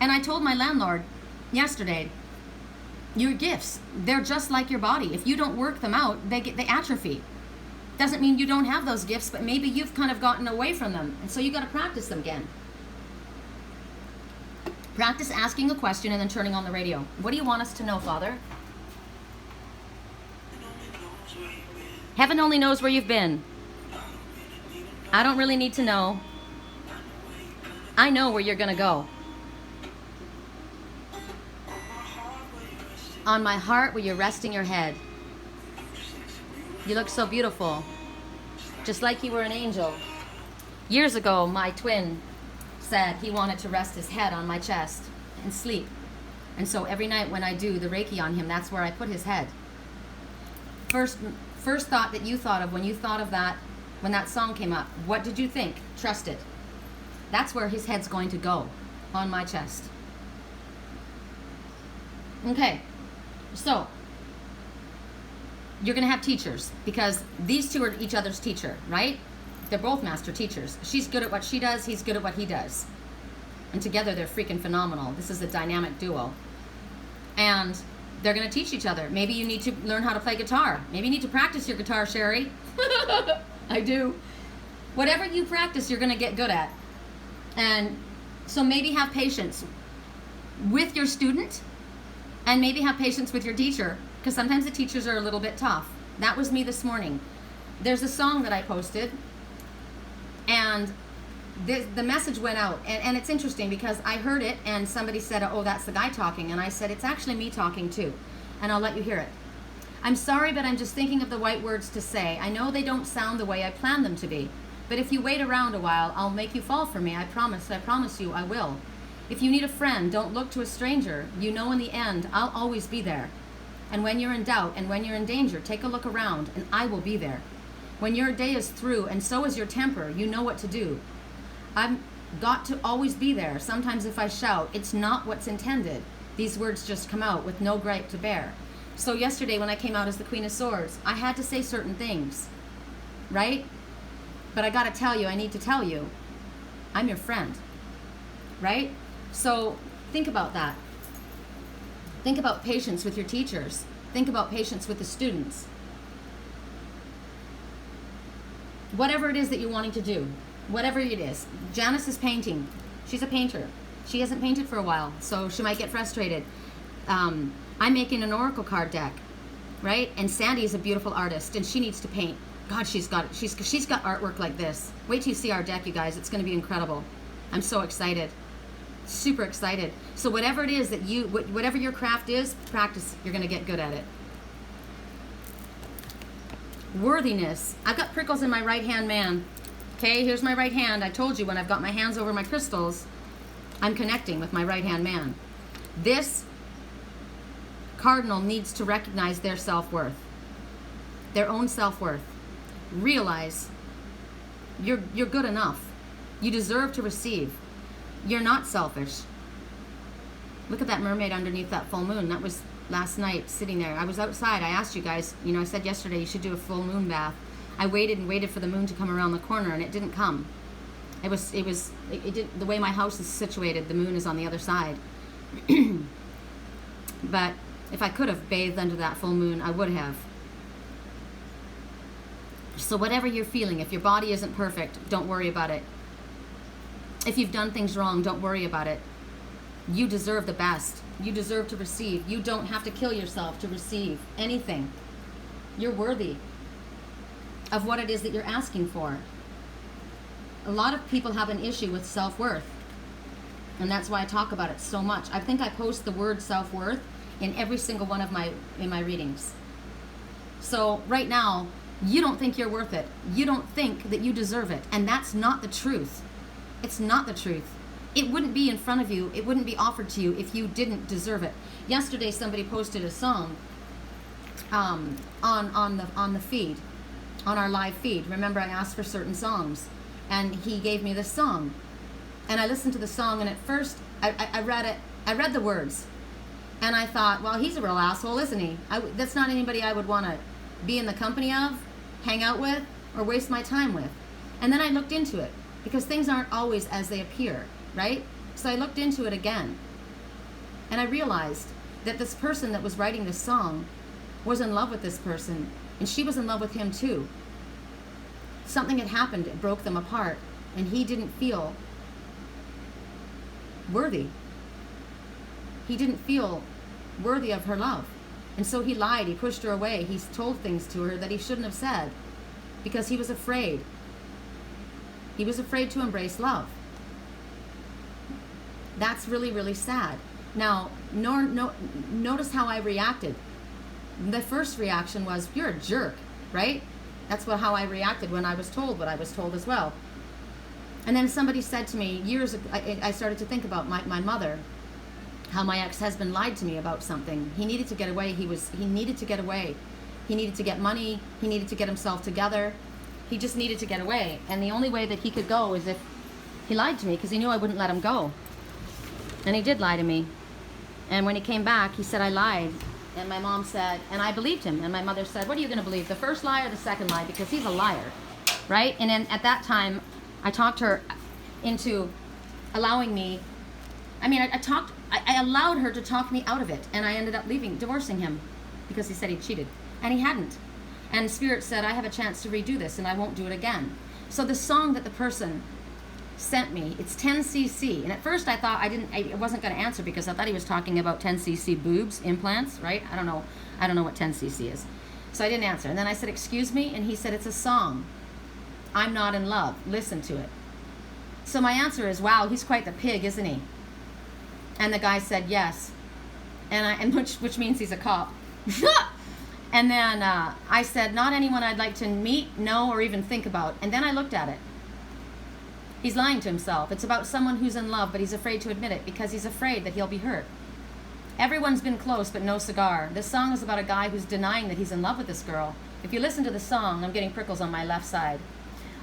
And I told my landlord yesterday, your gifts, they're just like your body. If you don't work them out, they atrophy. Doesn't mean you don't have those gifts, but maybe you've kind of gotten away from them, and so you got to practice them again. Practice asking a question and then turning on the radio. What do you want us to know, Father? Heaven only knows where you've been. I don't really need to know. I know where you're going to go. On my heart where you're resting your head. You look so beautiful. Just like you were an angel. Years ago, my twin said he wanted to rest his head on my chest and sleep. And so every night when I do the Reiki on him, that's where I put his head. First thought that you thought of when you thought of that, when that song came up, what did you think? Trust it. That's where his head's going to go, on my chest. Okay, so you're going to have teachers because these two are each other's teacher, right? They're both master teachers. She's good at what she does, he's good at what he does. And together they're freaking phenomenal. This is a dynamic duo. And they're going to teach each other. Maybe you need to learn how to play guitar. Maybe you need to practice your guitar, Sherry. I do. Whatever you practice, you're going to get good at. And so maybe have patience with your student and maybe have patience with your teacher, because sometimes the teachers are a little bit tough. That was me this morning. There's a song that I posted, and the message went out, and it's interesting because I heard it and somebody said, oh, that's the guy talking, and I said, it's actually me talking too, and I'll let you hear it. I'm sorry, but I'm just thinking of the right words to say. I know they don't sound the way I planned them to be, but if you wait around a while, I'll make you fall for me. I promise you I will. If you need a friend, don't look to a stranger. You know in the end, I'll always be there. And when you're in doubt and when you're in danger, take a look around and I will be there. When your day is through and so is your temper, you know what to do. I've got to always be there. Sometimes if I shout, it's not what's intended. These words just come out with no gripe to bear. So yesterday when I came out as the Queen of Swords, I had to say certain things, right? But I gotta tell you, I need to tell you, I'm your friend, right? So think about that. Think about patience with your teachers. Think about patience with the students. Whatever it is that you're wanting to do, whatever it is. Janice is painting. She's a painter. She hasn't painted for a while, so she might get frustrated. I'm making an oracle card deck, right? And Sandy is a beautiful artist, and she needs to paint. God, she's got artwork like this. Wait till you see our deck, you guys. It's going to be incredible. I'm so excited. Super excited. So whatever it is that whatever your craft is, practice. You're going to get good at it. Worthiness. I've got prickles in my right hand, man. Okay, here's my right hand. I told you when I've got my hands over my crystals, I'm connecting with my right hand man. This cardinal needs to recognize their self-worth, their own self-worth. Realize you're good enough. You deserve to receive. You're not selfish. Look at that mermaid underneath that full moon. That was last night sitting there. I was outside. I asked you guys, I said yesterday you should do a full moon bath. I waited and waited for the moon to come around the corner and it didn't come. It didn't, the way my house is situated, the moon is on the other side. But if I could have bathed under that full moon, I would have. So whatever you're feeling, if your body isn't perfect, don't worry about it. If you've done things wrong, don't worry about it. You deserve the best. You deserve to receive. You don't have to kill yourself to receive anything. You're worthy of what it is that you're asking for. a lot of people have an issue with self-worth. And that's why I talk about it so much. I think I post the word self-worth in every single one of my readings. So right now, you don't think you're worth it. You don't think that you deserve it. And that's not the truth. It's not the truth. It wouldn't be in front of you. It wouldn't be offered to you if you didn't deserve it. Yesterday, somebody posted a song on the feed, on our live feed. Remember, I asked for certain songs, and he gave me this song. And I listened to the song, and at first, I read it. I read the words, and I thought, well, he's a real asshole, isn't he? That's not anybody I would want to be in the company of, hang out with, or waste my time with. And then I looked into it, because things aren't always as they appear, right? So I looked into it again, and I realized that this person that was writing this song was in love with this person, and she was in love with him too. Something had happened, it broke them apart, and he didn't feel worthy. He didn't feel worthy of her love. And so he lied, he pushed her away, he told things to her that he shouldn't have said, because he was afraid. He was afraid to embrace love. That's really, really sad. Now, notice how I reacted. The first reaction was, you're a jerk, right? That's how I reacted when I was told what I was told as well. And then somebody said to me, years ago, I started to think about my mother, how my ex-husband lied to me about something. He needed to get away. He needed to get away. He needed to get money. He needed to get himself together. He just needed to get away. And the only way that he could go is if he lied to me, because he knew I wouldn't let him go. And he did lie to me. And when he came back, he said, I lied. And my mom said, and I believed him. And my mother said, what are you going to believe, the first lie or the second lie? Because he's a liar, right? And then at that time, I talked her into allowing me, I allowed her to talk me out of it. And I ended up divorcing him, because he said he cheated. And he hadn't. And Spirit said, I have a chance to redo this, and I won't do it again. So the song that the person sent me, it's 10cc. And at first I thought I wasn't going to answer, because I thought he was talking about 10cc boobs, implants, right? I don't know what 10cc is. So I didn't answer. And then I said, excuse me? And he said, it's a song. I'm not in love. Listen to it. So my answer is, wow, he's quite the pig, isn't he? And the guy said, yes. And which means he's a cop. And then I said, not anyone I'd like to meet, know, or even think about. And then I looked at it. He's lying to himself. It's about someone who's in love, but he's afraid to admit it, because he's afraid that he'll be hurt. Everyone's been close, but no cigar. This song is about a guy who's denying that he's in love with this girl. If you listen to the song, I'm getting prickles on my left side.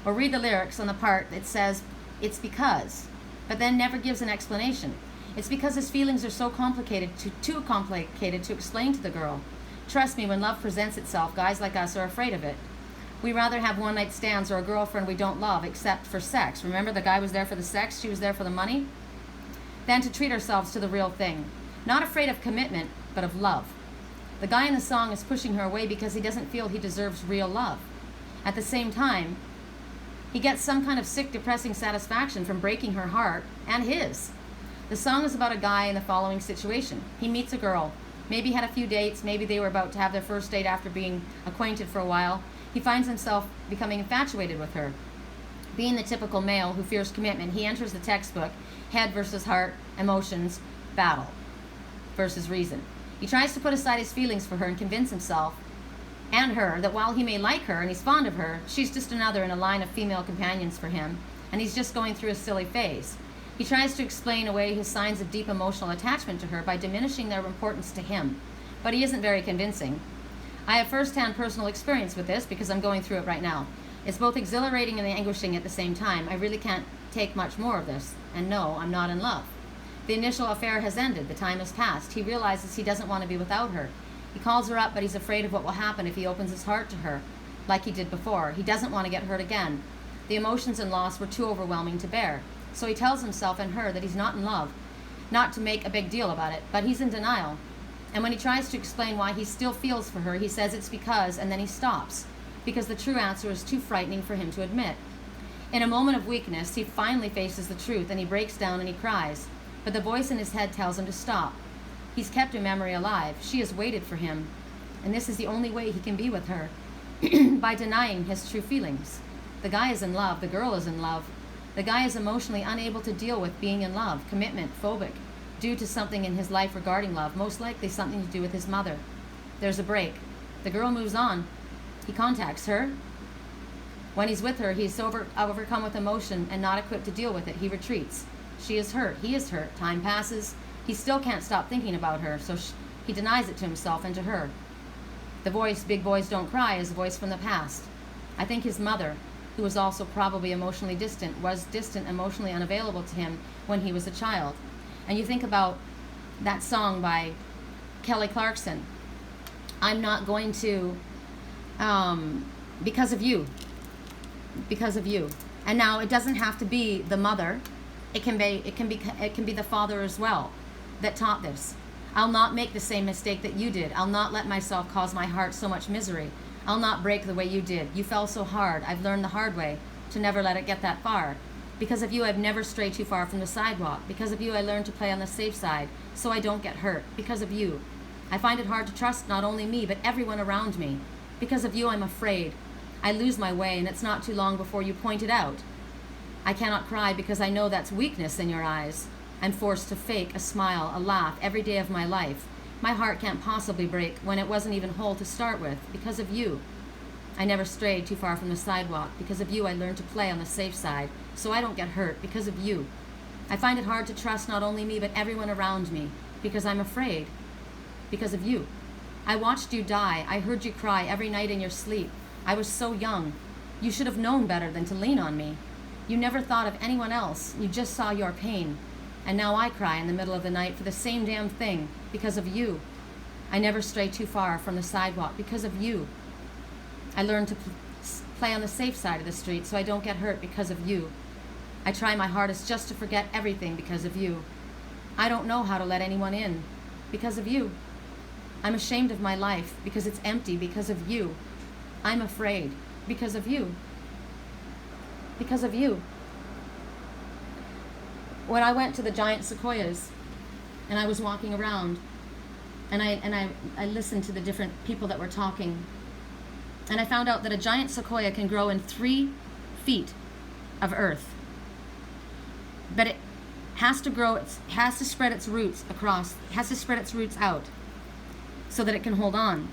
Or read the lyrics on the part that says, it's because, but then never gives an explanation. It's because his feelings are so complicated, too complicated to explain to the girl. Trust me, when love presents itself, guys like us are afraid of it. We rather have one-night stands or a girlfriend we don't love except for sex. Remember, the guy was there for the sex, she was there for the money? Than to treat ourselves to the real thing. Not afraid of commitment, but of love. The guy in the song is pushing her away because he doesn't feel he deserves real love. At the same time, he gets some kind of sick, depressing satisfaction from breaking her heart and his. The song is about a guy in the following situation. He meets a girl. Maybe had a few dates. Maybe they were about to have their first date after being acquainted for a while. He finds himself becoming infatuated with her. Being the typical male who fears commitment, he enters the textbook, head versus heart, emotions, battle versus reason. He tries to put aside his feelings for her and convince himself and her that while he may like her and he's fond of her, she's just another in a line of female companions for him, and he's just going through a silly phase. He tries to explain away his signs of deep emotional attachment to her by diminishing their importance to him, but he isn't very convincing. I have first-hand personal experience with this because I'm going through it right now. It's both exhilarating and anguishing at the same time. I really can't take much more of this, and no, I'm not in love. The initial affair has ended. The time has passed. He realizes he doesn't want to be without her. He calls her up, but he's afraid of what will happen if he opens his heart to her, like he did before. He doesn't want to get hurt again. The emotions and loss were too overwhelming to bear. So he tells himself and her that he's not in love, not to make a big deal about it, but he's in denial. And when he tries to explain why he still feels for her, he says it's because, and then he stops, because the true answer is too frightening for him to admit. In a moment of weakness, he finally faces the truth, and he breaks down and he cries. But the voice in his head tells him to stop. He's kept her memory alive. She has waited for him, and this is the only way he can be with her, by denying his true feelings. The guy is in love, the girl is in love, The guy is emotionally unable to deal with being in love, commitment, phobic, due to something in his life regarding love, most likely something to do with his mother. There's a break. The girl moves on. He contacts her. When he's with her, he's overcome with emotion and not equipped to deal with it. He retreats. She is hurt. He is hurt. Time passes. He still can't stop thinking about her, so he denies it to himself and to her. The voice, "Big boys don't cry," is a voice from the past. I think his mother, who was also probably emotionally distant, was distant, emotionally unavailable to him when he was a child. And you think about that song by Kelly Clarkson, "I'm not going to, because of you, because of you." And now it doesn't have to be the mother. It can be the father as well that taught this. "I'll not make the same mistake that you did. I'll not let myself cause my heart so much misery. I'll not break the way you did. You fell so hard. I've learned the hard way to never let it get that far. Because of you, I've never strayed too far from the sidewalk. Because of you, I learned to play on the safe side so I don't get hurt. Because of you, I find it hard to trust not only me, but everyone around me. Because of you, I'm afraid. I lose my way, and it's not too long before you point it out. I cannot cry because I know that's weakness in your eyes. I'm forced to fake a smile, a laugh every day of my life. My heart can't possibly break when it wasn't even whole to start with. Because of you, I never strayed too far from the sidewalk. Because of you, I learned to play on the safe side so I don't get hurt. Because of you, I find it hard to trust not only me, but everyone around me. Because I'm afraid. Because of you, I watched you die. I heard you cry every night in your sleep. I was so young. You should have known better than to lean on me. You never thought of anyone else. You just saw your pain. And now I cry in the middle of the night for the same damn thing. Because of you, I never stray too far from the sidewalk. Because of you, I learned to play on the safe side of the street so I don't get hurt. Because of you, I try my hardest just to forget everything. Because of you, I don't know how to let anyone in. Because of you, I'm ashamed of my life because it's empty. Because of you, I'm afraid. Because of you. Because of you. When I went to the giant sequoias and I was walking around and I listened to the different people that were talking, and I found out that a giant sequoia can grow in 3 feet of earth. But it has to grow, it has to spread its roots across, has to spread its roots out so that it can hold on.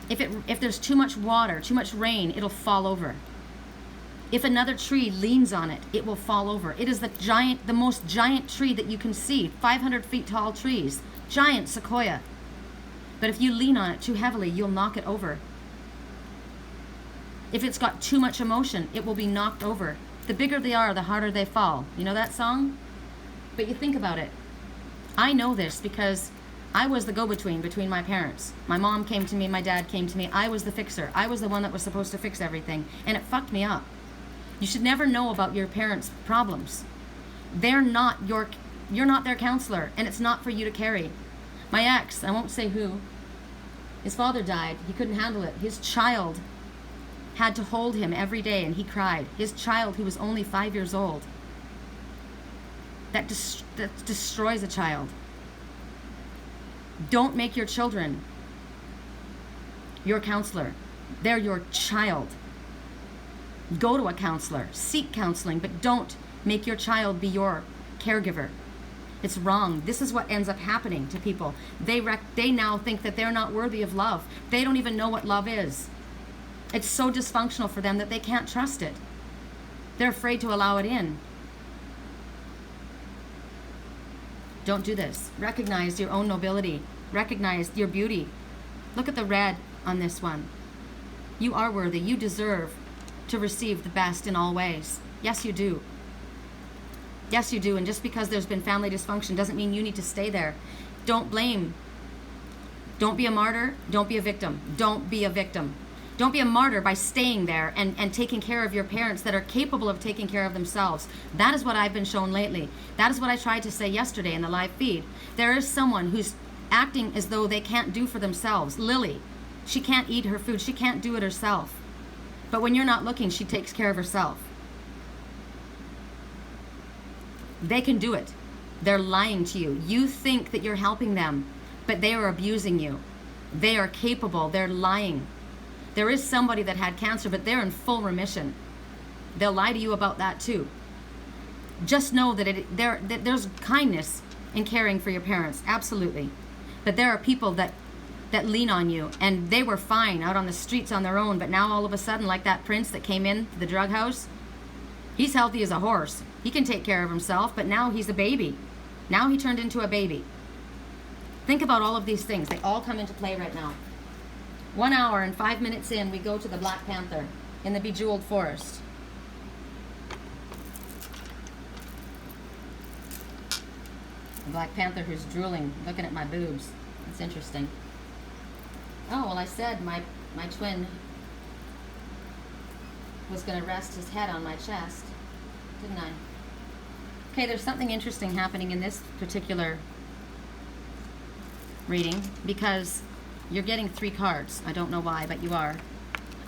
If there's too much water, too much rain, it'll fall over. If another tree leans on it, it will fall over. It is the most giant tree that you can see, 500 feet tall trees, giant sequoia. But if you lean on it too heavily, you'll knock it over. If it's got too much emotion, it will be knocked over. The bigger they are, the harder they fall. You know that song? But you think about it. I know this because I was the go-between between my parents. My mom came to me, my dad came to me. I was the fixer. I was the one that was supposed to fix everything, and it fucked me up. You should never know about your parents' problems. You're not their counselor, and it's not for you to carry. My ex, I won't say who, his father died. He couldn't handle it. His child had to hold him every day, and he cried. His child, who was only 5 years old. That destroys a child. Don't make your children your counselor. They're your child. Go to a counselor, seek counseling, but don't make your child be your caregiver. It's wrong. This is what ends up happening to people. They now think that they're not worthy of love. They don't even know what love is. It's so dysfunctional for them that they can't trust it. They're afraid to allow it in. Don't do this. Recognize your own nobility. Recognize your beauty. Look at the red on this one. You are worthy. You deserve to receive the best in all ways. Yes, you do. Yes, you do. And just because there's been family dysfunction doesn't mean you need to stay there. Don't blame. Don't be a martyr. Don't be a victim. Don't be a victim. Don't be a martyr by staying there and taking care of your parents that are capable of taking care of themselves. That is what I've been shown lately. That is what I tried to say yesterday in the live feed. There is someone who's acting as though they can't do for themselves. Lily, she can't eat her food. She can't do it herself. But when you're not looking, she takes care of herself. They can do it. They're lying to you. You think that you're helping them, but they are abusing you. They are capable. They're lying. There is somebody that had cancer, but they're in full remission. They'll lie to you about that too. just know that there's kindness in caring for your parents, absolutely. But there are people that lean on you, and they were fine out on the streets on their own, but now all of a sudden, like that prince that came in to the drug house, he's healthy as a horse. He can take care of himself, but now he's a baby. Now he turned into a baby. Think about all of these things. They all come into play right now. 1 hour and 5 minutes in, we go to the Black Panther in the Bejeweled Forest. The Black Panther who's drooling, looking at my boobs. It's interesting. Oh, well, I said my twin was going to rest his head on my chest, didn't I? Okay, there's something interesting happening in this particular reading, because you're getting 3 cards. I don't know why, but you are.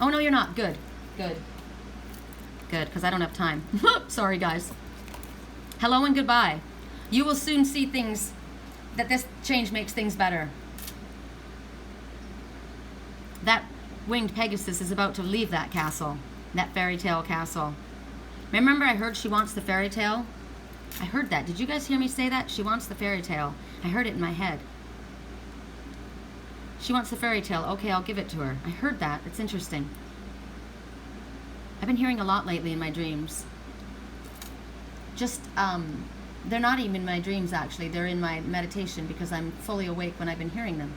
Oh, no, you're not. Good. Good. Good, because I don't have time. Sorry, guys. Hello and goodbye. You will soon see things, that this change makes things better. That winged Pegasus is about to leave that castle, that fairy tale castle. Remember I heard she wants the fairy tale? I heard that. Did you guys hear me say that? She wants the fairy tale. I heard it in my head. She wants the fairy tale. Okay, I'll give it to her. I heard that. It's interesting. I've been hearing a lot lately in my dreams. Just, they're not even in my dreams, actually. They're in my meditation, because I'm fully awake when I've been hearing them.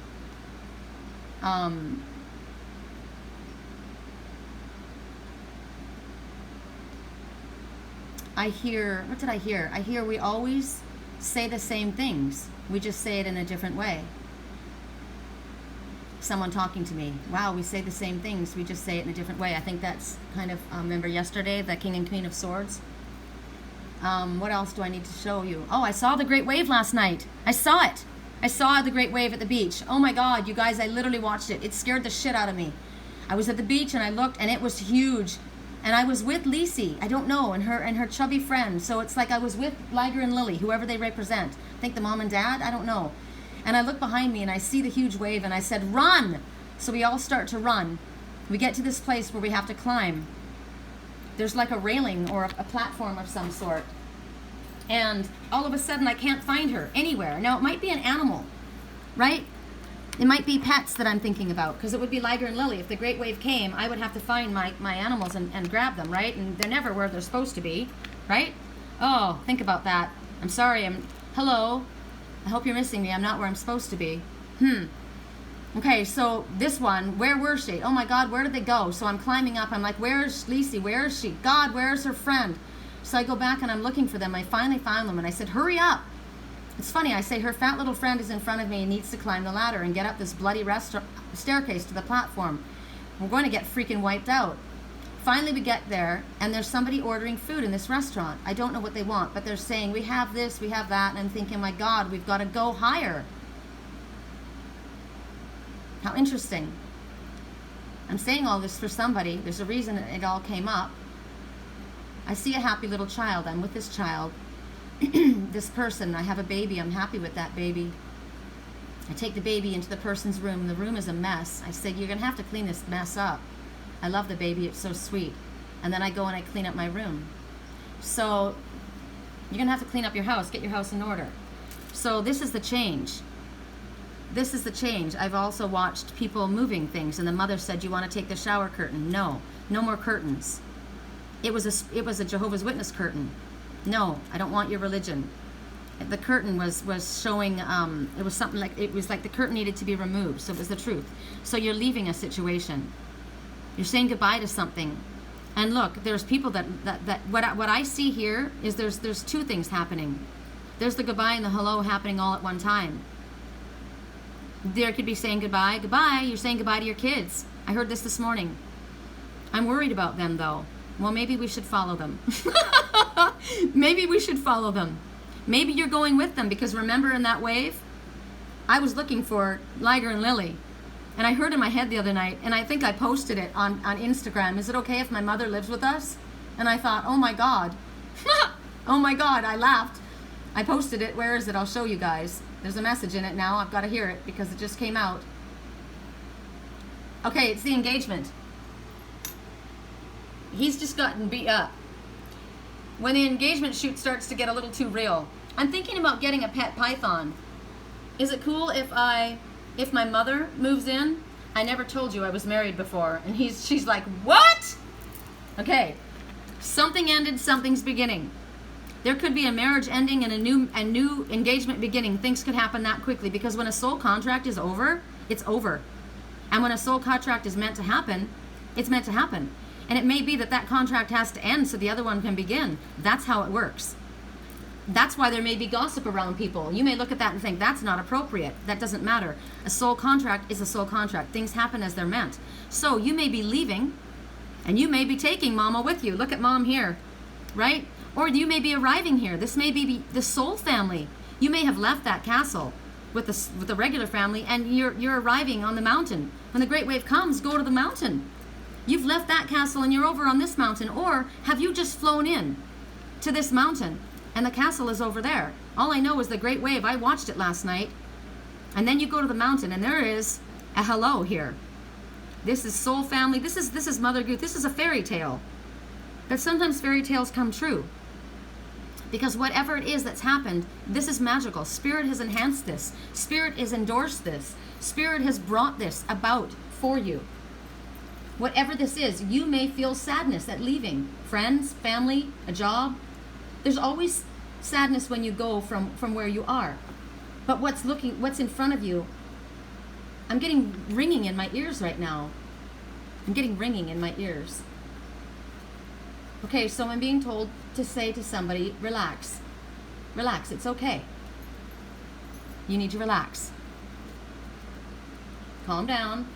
I hear, what did I hear? I hear we always say the same things. We just say it in a different way. Someone talking to me. Wow, we say the same things. We just say it in a different way. I think that's kind of, remember yesterday, the King and Queen of Swords? What else do I need to show you? Oh, I saw the great wave last night. I saw it. I saw the great wave at the beach. Oh my God, you guys, I literally watched it. It scared the shit out of me. I was at the beach and I looked, and it was huge. And I was with Lisi, I don't know, and her chubby friend. So it's like I was with Liger and Lily, whoever they represent. I think the mom and dad, I don't know. And I look behind me and I see the huge wave, and I said, run! So we all start to run. We get to this place where we have to climb. There's like a railing or a platform of some sort. And all of a sudden I can't find her anywhere. Now it might be an animal, right? It might be pets that I'm thinking about, because it would be Liger and Lily. If the great wave came, I would have to find my animals and grab them, right? And they're never where they're supposed to be, right? Oh, think about that. I'm sorry, hello. I hope you're missing me. I'm not where I'm supposed to be. Okay, so this one, where were she? Oh my God, where did they go? So I'm climbing up. I'm like, where is Lisi? Where is she? God, where is her friend? So I go back and I'm looking for them. I finally found them, and I said, hurry up. It's funny, I say her fat little friend is in front of me and needs to climb the ladder and get up this bloody staircase to the platform. We're going to get freaking wiped out. Finally we get there, and there's somebody ordering food in this restaurant. I don't know what they want, but they're saying, we have this, we have that, and I'm thinking, my God, we've got to go higher. How interesting. I'm saying all this for somebody. There's a reason it all came up. I see a happy little child. I'm with this child. This person, I have a baby. I'm happy with that baby. I take the baby into the person's room. The room is a mess. I said, you're going to have to clean this mess up. I love the baby. It's so sweet. And then I go and I clean up my room. So you're going to have to clean up your house. Get your house in order. So this is the change. This is the change. I've also watched people moving things, and the mother said, you want to take the shower curtain? No. No more curtains. It was a Jehovah's Witness curtain. No, I don't want your religion. The curtain was showing, it was something like, it was like the curtain needed to be removed, so it was the truth. So you're leaving a situation. You're saying goodbye to something. And look, there's people that what I see here is there's 2 things happening. There's the goodbye and the hello happening all at one time. There could be saying goodbye. Goodbye, you're saying goodbye to your kids. I heard this morning. I'm worried about them, though. Well, maybe we should follow them. Maybe we should follow them. Maybe you're going with them, because remember in that wave, I was looking for Liger and Lily, and I heard in my head the other night, and I think I posted it on Instagram, is it okay if my mother lives with us? And I thought, oh my God. Oh my God, I laughed. I posted it. Where is it? I'll show you guys. There's a message in it now. I've got to hear it because it just came out. Okay, it's the engagement. He's just gotten beat up. when the engagement shoot starts to get a little too real. I'm thinking about getting a pet python. Is it cool if my mother moves in? I never told you I was married before. And she's like, what? Okay, something ended, something's beginning. There could be a marriage ending and a new engagement beginning. Things could happen that quickly, because when a soul contract is over, it's over. And when a soul contract is meant to happen, it's meant to happen. And it may be that contract has to end so the other one can begin. That's how it works. That's why there may be gossip around people. You may look at that and think, that's not appropriate. That doesn't matter. A soul contract is a soul contract. Things happen as they're meant. So you may be leaving, and you may be taking mama with you. Look at mom here, right? Or you may be arriving here. This may be the soul family. You may have left that castle with the regular family, and you're arriving on the mountain. When the great wave comes, go to the mountain. You've left that castle and you're over on this mountain. Or have you just flown in to this mountain and the castle is over there? All I know is the great wave. I watched it last night. And then you go to the mountain and there is a hello here. This is soul family. This is Mother Goose. This is a fairy tale. But sometimes fairy tales come true. Because whatever it is that's happened, this is magical. Spirit has enhanced this. Spirit has endorsed this. Spirit has brought this about for you. Whatever this is, you may feel sadness at leaving. Friends, family, a job. There's always sadness when you go from where you are. But what's in front of you, I'm getting ringing in my ears right now. I'm getting ringing in my ears. Okay, so I'm being told to say to somebody, relax. Relax, it's okay. You need to relax. Calm down.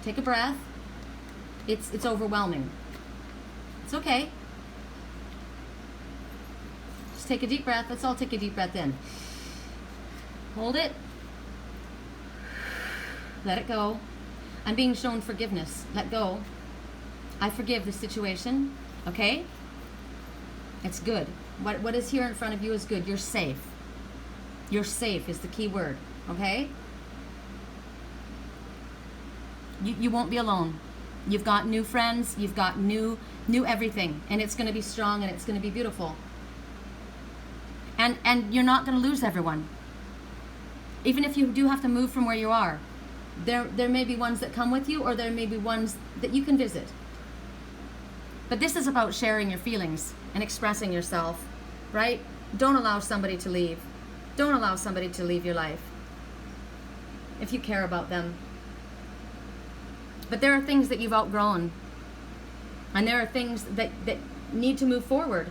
Take a breath. It's overwhelming. It's okay. Just take a deep breath. Let's all take a deep breath in. Hold it. Let it go. I'm being shown forgiveness. Let go. I forgive the situation. Okay? It's good. What is here in front of you is good. You're safe. You're safe is the key word. Okay? You won't be alone. You've got new friends. You've got new everything. And it's going to be strong and it's going to be beautiful. And you're not going to lose everyone. Even if you do have to move from where you are. There may be ones that come with you, or there may be ones that you can visit. But this is about sharing your feelings and expressing yourself, right? Don't allow somebody to leave. Don't allow somebody to leave your life if you care about them. But there are things that you've outgrown, and there are things that need to move forward.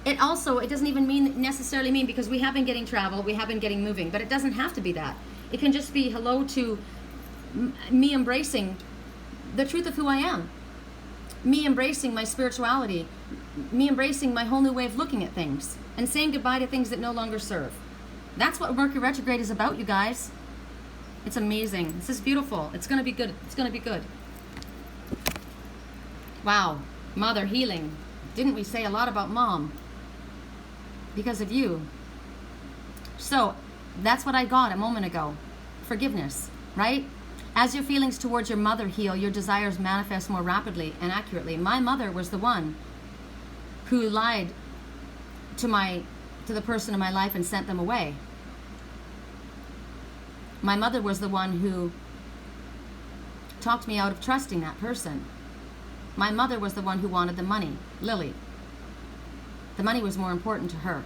It doesn't even necessarily mean, because we have been getting travel, we have been getting moving, but it doesn't have to be that. It can just be hello to me embracing the truth of who I am. Me embracing my spirituality. Me embracing my whole new way of looking at things. And saying goodbye to things that no longer serve. That's what Mercury retrograde is about, you guys. It's amazing. This is beautiful. It's going to be good. It's going to be good. Wow. Mother healing. Didn't we say a lot about mom? Because of you. So, that's what I got a moment ago. Forgiveness, right? As your feelings towards your mother heal, your desires manifest more rapidly and accurately. My mother was the one who lied to the person in my life and sent them away. My mother was the one who talked me out of trusting that person. My mother was the one who wanted the money, Lily. The money was more important to her.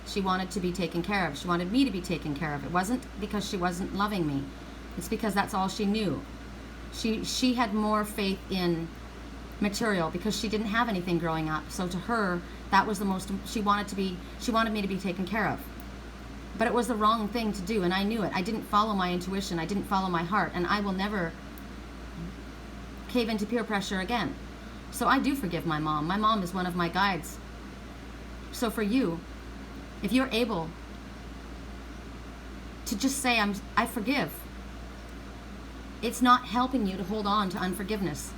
She wanted to be taken care of. She wanted me to be taken care of. It wasn't because she wasn't loving me. It's because that's all she knew. She had more faith in material because she didn't have anything growing up. So to her, that was the most, she wanted me to be taken care of. But it was the wrong thing to do, and I knew it. I didn't follow my intuition. I didn't follow my heart, and I will never cave into peer pressure again. So I do forgive my mom. My mom is one of my guides. So for you, if you're able to just say, I forgive, it's not helping you to hold on to unforgiveness.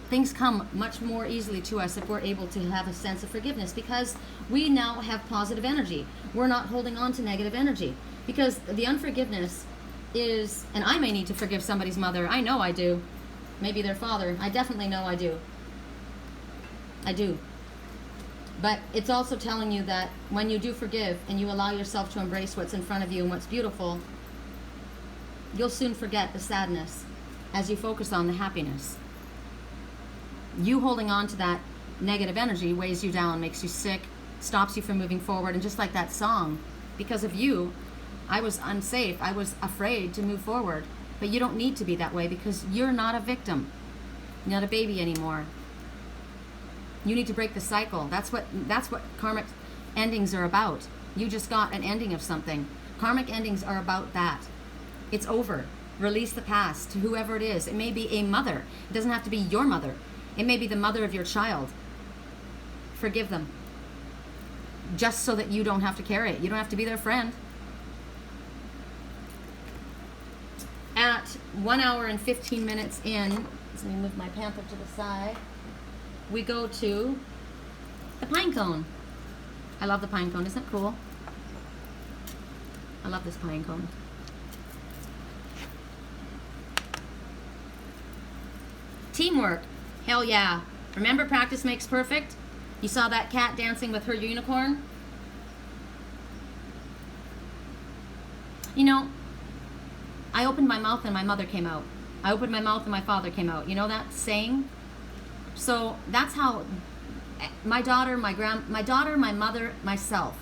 Things come much more easily to us if we're able to have a sense of forgiveness, because we now have positive energy. We're not holding on to negative energy, because the unforgiveness is, and I may need to forgive somebody's mother. I know I do. Maybe their father. I definitely know I do. I do. But it's also telling you that when you do forgive and you allow yourself to embrace what's in front of you and what's beautiful, you'll soon forget the sadness as you focus on the happiness. You holding on to that negative energy weighs you down, makes you sick, stops you from moving forward. And just like that song, because of you, I was unsafe. I was afraid to move forward. But you don't need to be that way because you're not a victim. You're not a baby anymore. You need to break the cycle. That's what karmic endings are about. You just got an ending of something. Karmic endings are about that. It's over. Release the past to whoever it is. It may be a mother. It doesn't have to be your mother. It may be the mother of your child. Forgive them. Just so that you don't have to carry it. You don't have to be their friend. At 1 hour and 15 minutes in, let me move my panther to the side, we go to the pine cone. I love the pine cone. Isn't it cool? I love this pine cone. Teamwork. Hell yeah. Remember, practice makes perfect? You saw that cat dancing with her unicorn? You know, I opened my mouth and my mother came out. I opened my mouth and my father came out. You know that saying? So that's how my daughter, my mother, myself,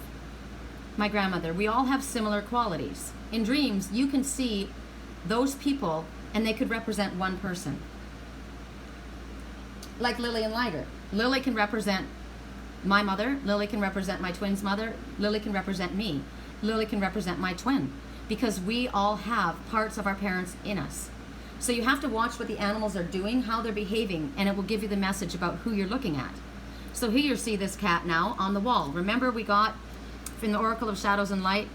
my grandmother, we all have similar qualities. In dreams, you can see those people and they could represent one person. Like Lily and Liger. Lily can represent my mother. Lily can represent my twin's mother. Lily can represent me. Lily can represent my twin. Because we all have parts of our parents in us. So you have to watch what the animals are doing, how they're behaving, and it will give you the message about who you're looking at. So here you see this cat now on the wall. Remember we got, in the Oracle of Shadows and Light,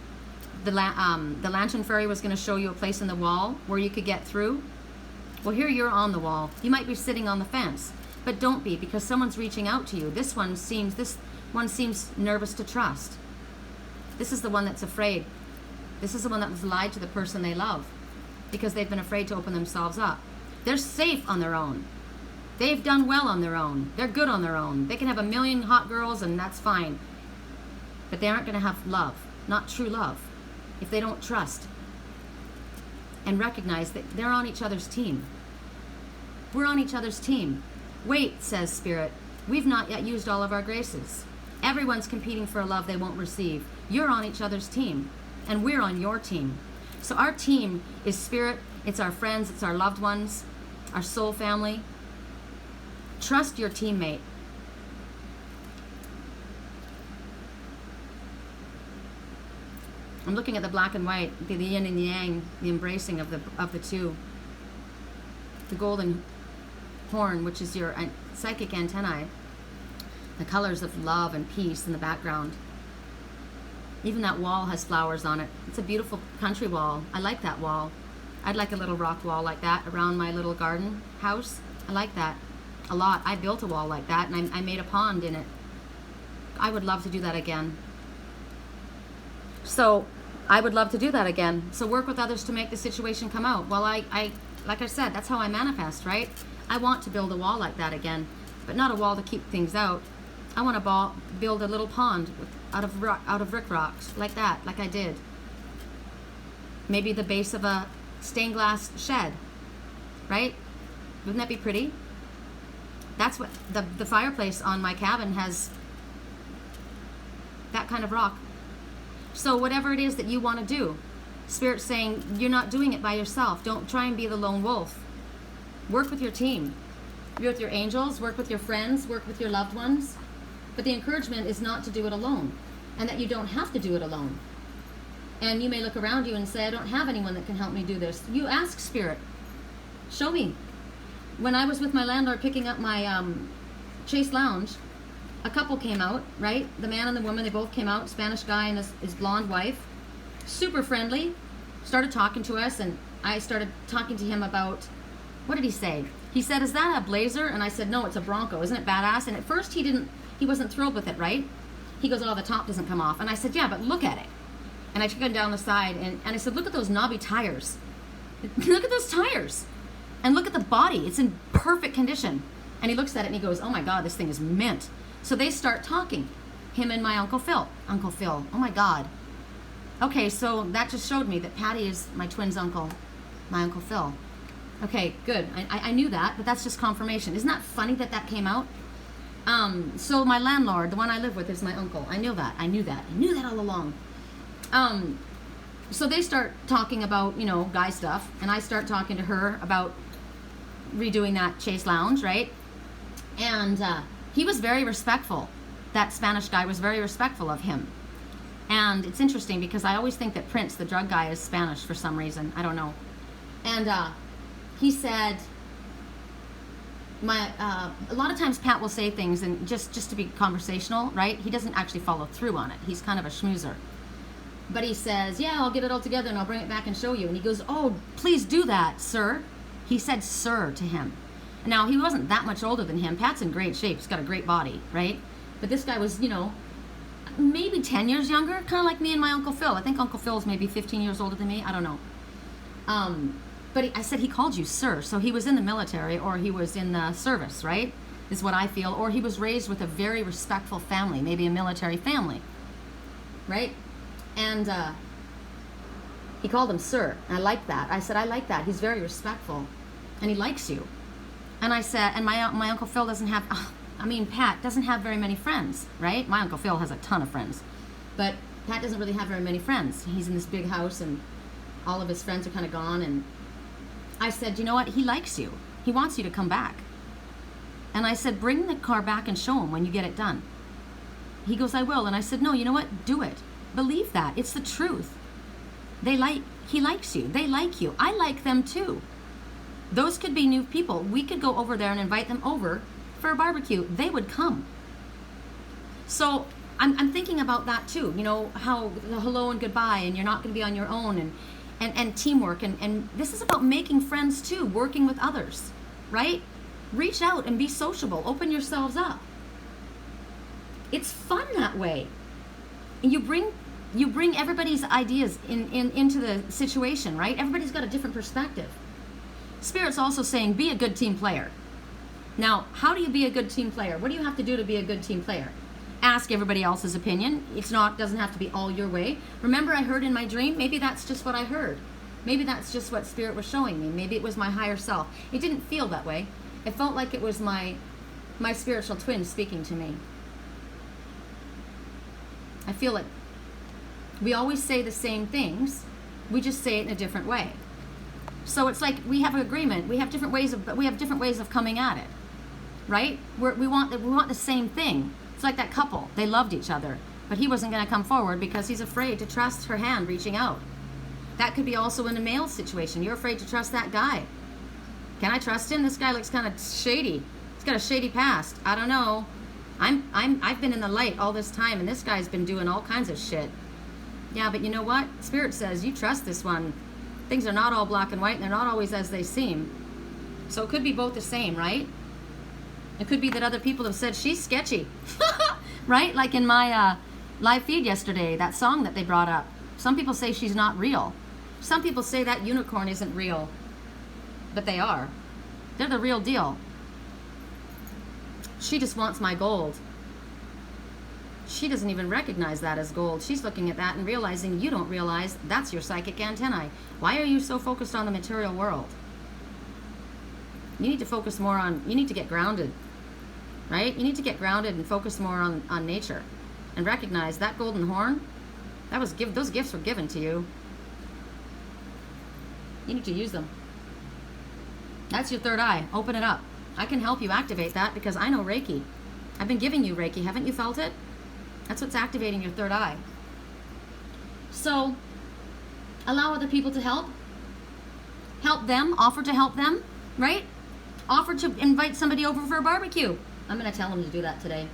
the Lantern Fairy was going to show you a place in the wall where you could get through? Well, here you're on the wall. You might be sitting on the fence, but don't be, because someone's reaching out to you. This one seems nervous to trust. This is the one that's afraid. This is the one that was lied to the person they love because they've been afraid to open themselves up. They're safe on their own. They've done well on their own. They're good on their own. They can have a million hot girls and that's fine. But they aren't going to have love, not true love, if they don't trust and recognize that they're on each other's team. We're on each other's team. Wait, says Spirit, we've not yet used all of our graces. Everyone's competing for a love they won't receive. You're on each other's team. And we're on your team. So our team is Spirit, it's our friends, it's our loved ones, our soul family. Trust your teammate. I'm looking at the black and white, the yin and yang, the embracing of the two. The golden horn, which is your psychic antennae. The colors of love and peace in the background. Even that wall has flowers on it. It's a beautiful country wall. I like that wall. I'd like a little rock wall like that around my little garden house. I like that a lot. I built a wall like that and I made a pond in it. I would love to do that again. So I would love to do that again. So work with others to make the situation come out. Well, I like I said, that's how I manifest, right? I want to build a wall like that again, but not a wall to keep things out. I want to build a little pond out of brick rocks, like that, like I did. Maybe the base of a stained glass shed, right? Wouldn't that be pretty? That's what the fireplace on my cabin has, that kind of rock. So whatever it is that you want to do, Spirit's saying you're not doing it by yourself. Don't try and be the lone wolf. Work with your team. Work with your angels, work with your friends, work with your loved ones. But the encouragement is not to do it alone, and that you don't have to do it alone. And you may look around you and say, I don't have anyone that can help me do this. You ask Spirit, show me. When I was with my landlord picking up my Chase Lounge, a couple came out, right? The man and the woman, they both came out, Spanish guy and his blonde wife. Super friendly, started talking to us, and I started talking to him about, what did he say? He said, is that a Blazer? And I said, no, it's a Bronco. Isn't it badass? And at first he wasn't thrilled with it, right? He goes, oh, the top doesn't come off. And I said, yeah, but look at it. And I took him down the side, and I said, look at those knobby tires. Look at those tires. And look at the body. It's in perfect condition. And he looks at it and he goes, oh my God, this thing is mint. So they start talking, him and my Uncle Phil. Uncle Phil, oh my God. Okay, so that just showed me that Patty is my twin's uncle, my Uncle Phil. Okay, good. I knew that, but that's just confirmation. Isn't that funny that that came out? So my landlord, the one I live with, is my uncle. I knew that. I knew that all along. So they start talking about, you know, guy stuff, and I start talking to her about redoing that Chase Lounge, right? And he was very respectful. That Spanish guy was very respectful of him. And it's interesting because I always think that Prince, the drug guy, is Spanish for some reason. I don't know. And he said, a lot of times Pat will say things and just to be conversational, right? He doesn't actually follow through on it. He's kind of a schmoozer. But he says, yeah, I'll get it all together and I'll bring it back and show you. And he goes, oh, please do that, sir. He said sir to him. Now, he wasn't that much older than him. Pat's in great shape. He's got a great body, right? But this guy was, you know, maybe 10 years younger, kind of like me and my Uncle Phil. I think Uncle Phil's maybe 15 years older than me. I don't know. But I said he called you sir. So he was in the military or he was in the service, right? Is what I feel. Or he was raised with a very respectful family, maybe a military family, right? And he called him sir. And I like that. I said, I like that. He's very respectful. And he likes you. And I said, and my Uncle Phil doesn't have, Pat doesn't have very many friends, right? My Uncle Phil has a ton of friends. But Pat doesn't really have very many friends. He's in this big house and all of his friends are kind of gone. And I said, you know what? He likes you. He wants you to come back. And I said, bring the car back and show him when you get it done. He goes, I will. And I said, no, you know what? Do it. Believe that. It's the truth. He likes you. They like you. I like them too. Those could be new people. We could go over there and invite them over for a barbecue. They would come. So I'm thinking about that too. You know, how the hello and goodbye and you're not going to be on your own and teamwork. And this is about making friends too, working with others, right? Reach out and be sociable. Open yourselves up. It's fun that way. And you bring everybody's ideas into the situation, right? Everybody's got a different perspective. Spirit's also saying, be a good team player. Now, how do you be a good team player? What do you have to do to be a good team player? Ask everybody else's opinion. Doesn't have to be all your way. Remember, I heard in my dream, maybe that's just what I heard. Maybe that's just what Spirit was showing me. Maybe it was my higher self. It didn't feel that way. It felt like it was my spiritual twin speaking to me. I feel it. We always say the same things. We just say it in a different way. So it's like we have an agreement. We have different ways of coming at it, right? We want the same thing. It's like that couple. They loved each other, but he wasn't going to come forward because he's afraid to trust her hand reaching out. That could be also in a male situation. You're afraid to trust that guy. Can I trust him? This guy looks kind of shady. He's got a shady past. I don't know. I've been in the light all this time, and this guy's been doing all kinds of shit. Yeah, but you know what? Spirit says you trust this one. Things are not all black and white, and they're not always as they seem. So it could be both the same, right? It could be that other people have said, she's sketchy. Right? Like in my live feed yesterday, that song that they brought up. Some people say she's not real. Some people say that unicorn isn't real. But they are. They're the real deal. She just wants my gold. She doesn't even recognize that as gold. She's looking at that and realizing you don't realize that's your psychic antennae. Why are you so focused on the material world? You need to focus more on, you need to get grounded, right? You need to get grounded and focus more on nature and recognize that golden horn, those gifts were given to you. You need to use them. That's your third eye. Open it up. I can help you activate that because I know Reiki. I've been giving you Reiki. Haven't you felt it? That's what's activating your third eye. So, allow other people to help. Help them. Offer to help them, right? Offer to invite somebody over for a barbecue. I'm going to tell them to do that today.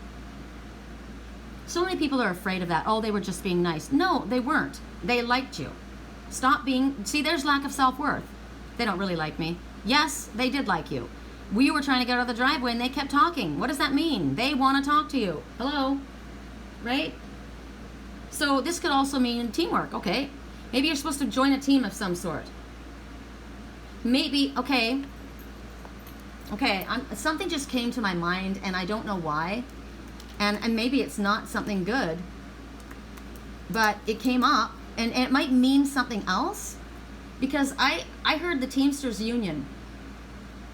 So many people are afraid of that. Oh, they were just being nice. No, they weren't. They liked you. Stop being... See, there's lack of self-worth. They don't really like me. Yes, they did like you. We were trying to get out of the driveway and they kept talking. What does that mean? They want to talk to you. Hello? Right? So this could also mean teamwork. Okay. Maybe you're supposed to join a team of some sort. Maybe, okay. Okay, something just came to my mind, and I don't know why. And maybe it's not something good, but it came up, and it might mean something else, because I heard the Teamsters Union.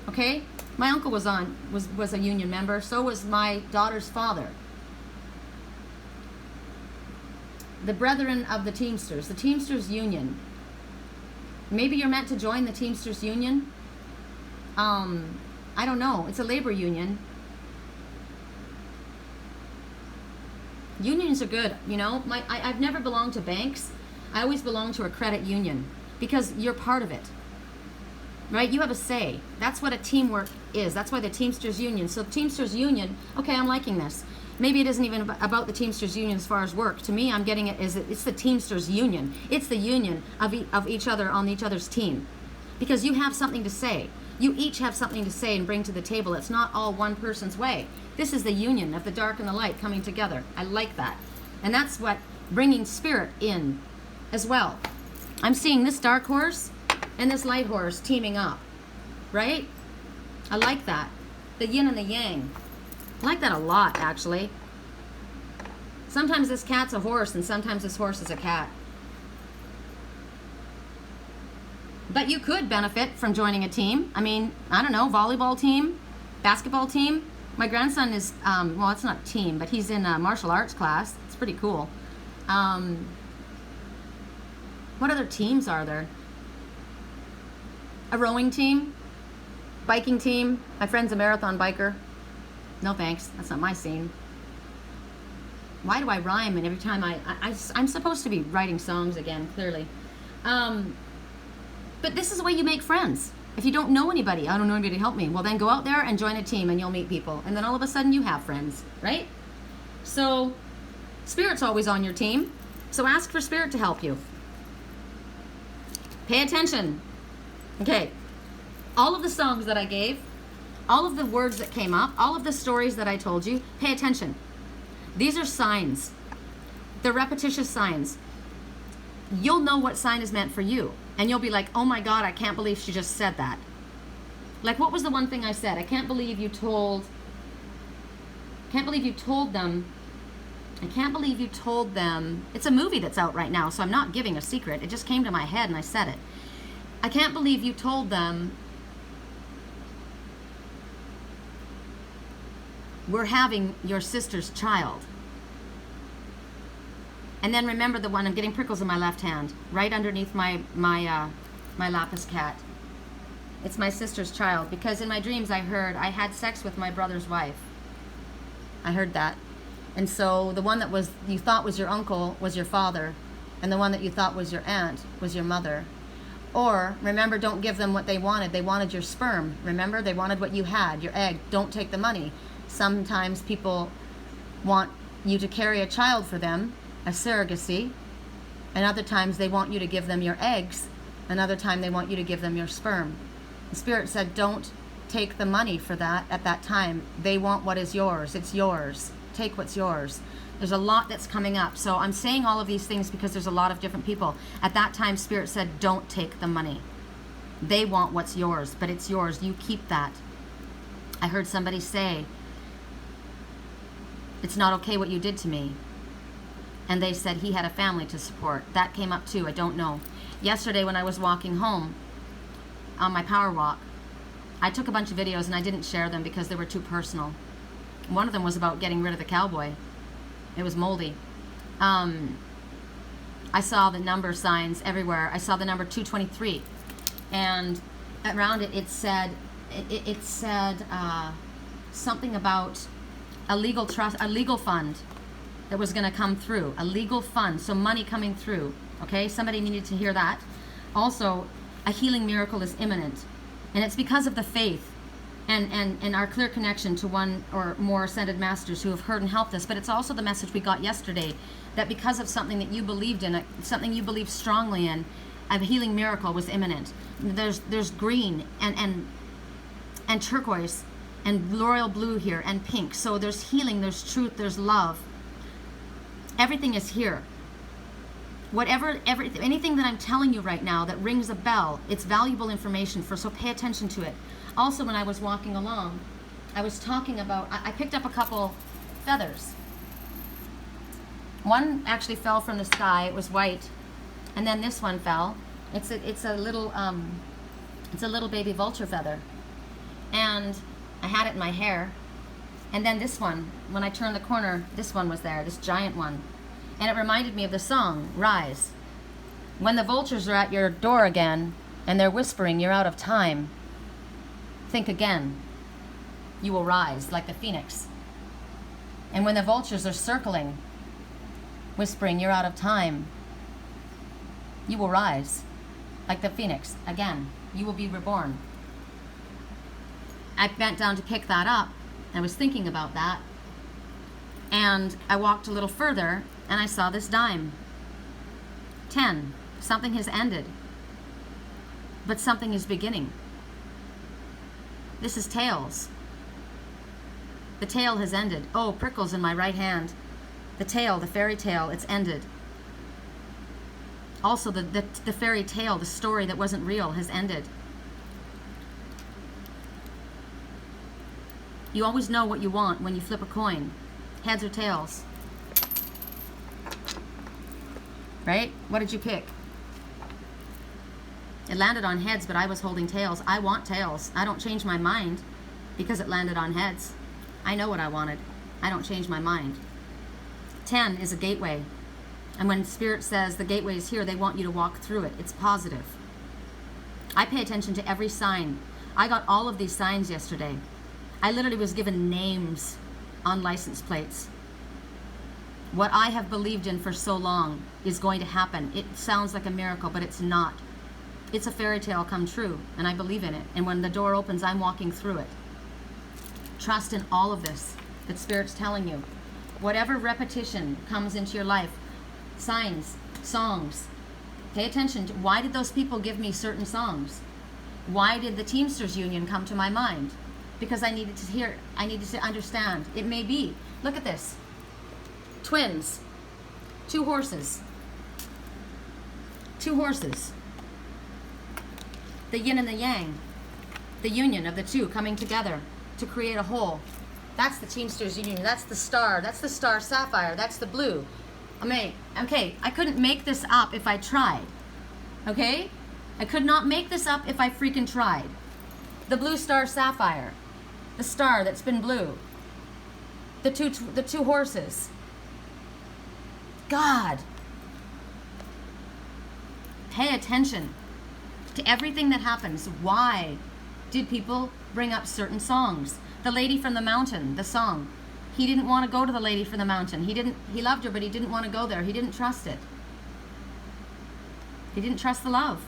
Okay, my uncle was a union member. So was my daughter's father. The brethren of the Teamsters Union. Maybe you're meant to join the Teamsters Union. I don't know. It's a labor union. Unions are good, you know. I've never belonged to banks. I always belong to a credit union because you're part of it, right? You have a say. That's what a teamwork is. That's why the Teamsters Union. So the Teamsters Union, okay, I'm liking this. Maybe it isn't even about the Teamsters Union as far as work. To me, I'm getting it as it's the Teamsters Union. It's the union of each other on each other's team, because you have something to say. You each have something to say and bring to the table. It's not all one person's way. This is the union of the dark and the light coming together. I like that. And that's what bringing spirit in as well. I'm seeing this dark horse and this light horse teaming up, right? I like that. The yin and the yang. I like that a lot, actually. Sometimes this cat's a horse and sometimes this horse is a cat. But you could benefit from joining a team. I mean, I don't know, volleyball team, basketball team. My grandson is, well, it's not a team, but he's in a martial arts class. It's pretty cool. What other teams are there? A rowing team, biking team. My friend's a marathon biker. No thanks, that's not my scene. Why do I rhyme? And every time I'm supposed to be writing songs again, clearly. But this is the way you make friends. If you don't know anybody, I don't know anybody to help me, well then go out there and join a team and you'll meet people. And then all of a sudden you have friends, right? So Spirit's always on your team. So ask for Spirit to help you. Pay attention. Okay, all of the songs that I gave, all of the words that came up, all of the stories that I told you, pay attention. These are signs. They're repetitious signs. You'll know what sign is meant for you. And you'll be like, oh my God, I can't believe she just said that. Like, what was the one thing I said? I can't believe you told them. I can't believe you told them. It's a movie that's out right now, so I'm not giving a secret. It just came to my head and I said it. I can't believe you told them we're having your sister's child. And then remember the one, I'm getting prickles in my left hand, right underneath my lapis cat. It's my sister's child, because in my dreams I heard I had sex with my brother's wife. I heard that. And so the one that you thought was your uncle was your father, and the one that you thought was your aunt was your mother. Or, remember, don't give them what they wanted. They wanted your sperm. Remember, they wanted what you had, your egg. Don't take the money. Sometimes people want you to carry a child for them, a surrogacy, and other times they want you to give them your eggs, another time they want you to give them your sperm. The Spirit said, don't take the money for that at that time. They want what is yours. It's yours. Take what's yours. There's a lot that's coming up. So I'm saying all of these things because there's a lot of different people. At that time, Spirit said, don't take the money. They want what's yours, but it's yours. You keep that. I heard somebody say, it's not okay what you did to me. And they said he had a family to support. That came up too. I don't know. Yesterday when I was walking home on my power walk, I took a bunch of videos and I didn't share them because they were too personal. One of them was about getting rid of the cowboy. It was moldy. I saw the number signs everywhere. I saw the number 223, and around it, it said something about a legal trust, a legal fund that was going to come through, a legal fund, so money coming through. Okay, somebody needed to hear that. Also, a healing miracle is imminent, and it's because of the faith and our clear connection to one or more ascended masters who have heard and helped us. But it's also the message we got yesterday, that because of something that you believed in, something you believed strongly in, a healing miracle was imminent. There's green and turquoise and royal blue here and pink. So there's healing, there's truth, there's love. Everything is here. Anything that I'm telling you right now that rings a bell, it's valuable information, so pay attention to it. Also, when I was walking along, I was talking about, I picked up a couple feathers. One actually fell from the sky, it was white, and then this one fell. It's a little baby vulture feather, and I had it in my hair. And then this one, when I turned the corner, this one was there, this giant one. And it reminded me of the song, Rise. When the vultures are at your door again, and they're whispering, you're out of time, think again. You will rise like the phoenix. And when the vultures are circling, whispering, you're out of time, you will rise like the phoenix again. You will be reborn. I bent down to pick that up. I was thinking about that, and I walked a little further, and I saw this dime. 10. Something has ended, but something is beginning. This is tails. The tail has ended. Oh, prickles in my right hand. The tail, the fairy tale, it's ended. Also, the fairy tale, the story that wasn't real, has ended. You always know what you want when you flip a coin. Heads or tails. Right? What did you pick? It landed on heads, but I was holding tails. I want tails. I don't change my mind because it landed on heads. I know what I wanted. I don't change my mind. 10 is a gateway. And when Spirit says the gateway is here, they want you to walk through it. It's positive. I pay attention to every sign. I got all of these signs yesterday. I literally was given names on license plates. What I have believed in for so long is going to happen. It sounds like a miracle, but it's not. It's a fairy tale come true, and I believe in it. And when the door opens, I'm walking through it. Trust in all of this that Spirit's telling you. Whatever repetition comes into your life, signs, songs, pay attention to why did those people give me certain songs? Why did the Teamsters Union come to my mind? Because I needed to hear, I needed to understand. It may be. Look at this. Twins. 2 horses. 2 horses. The yin and the yang. The union of the two coming together to create a whole. That's the Teamsters Union. That's the star. That's the star sapphire. That's the blue. Okay, I couldn't make this up if I tried. Okay? I could not make this up if I freaking tried. The blue star sapphire. The star that's been blue. The two horses. God. Pay attention to everything that happens. Why did people bring up certain songs? The Lady from the Mountain, the song. He didn't want to go to the Lady from the Mountain. He loved her, but he didn't want to go there. He didn't trust it. He didn't trust the love.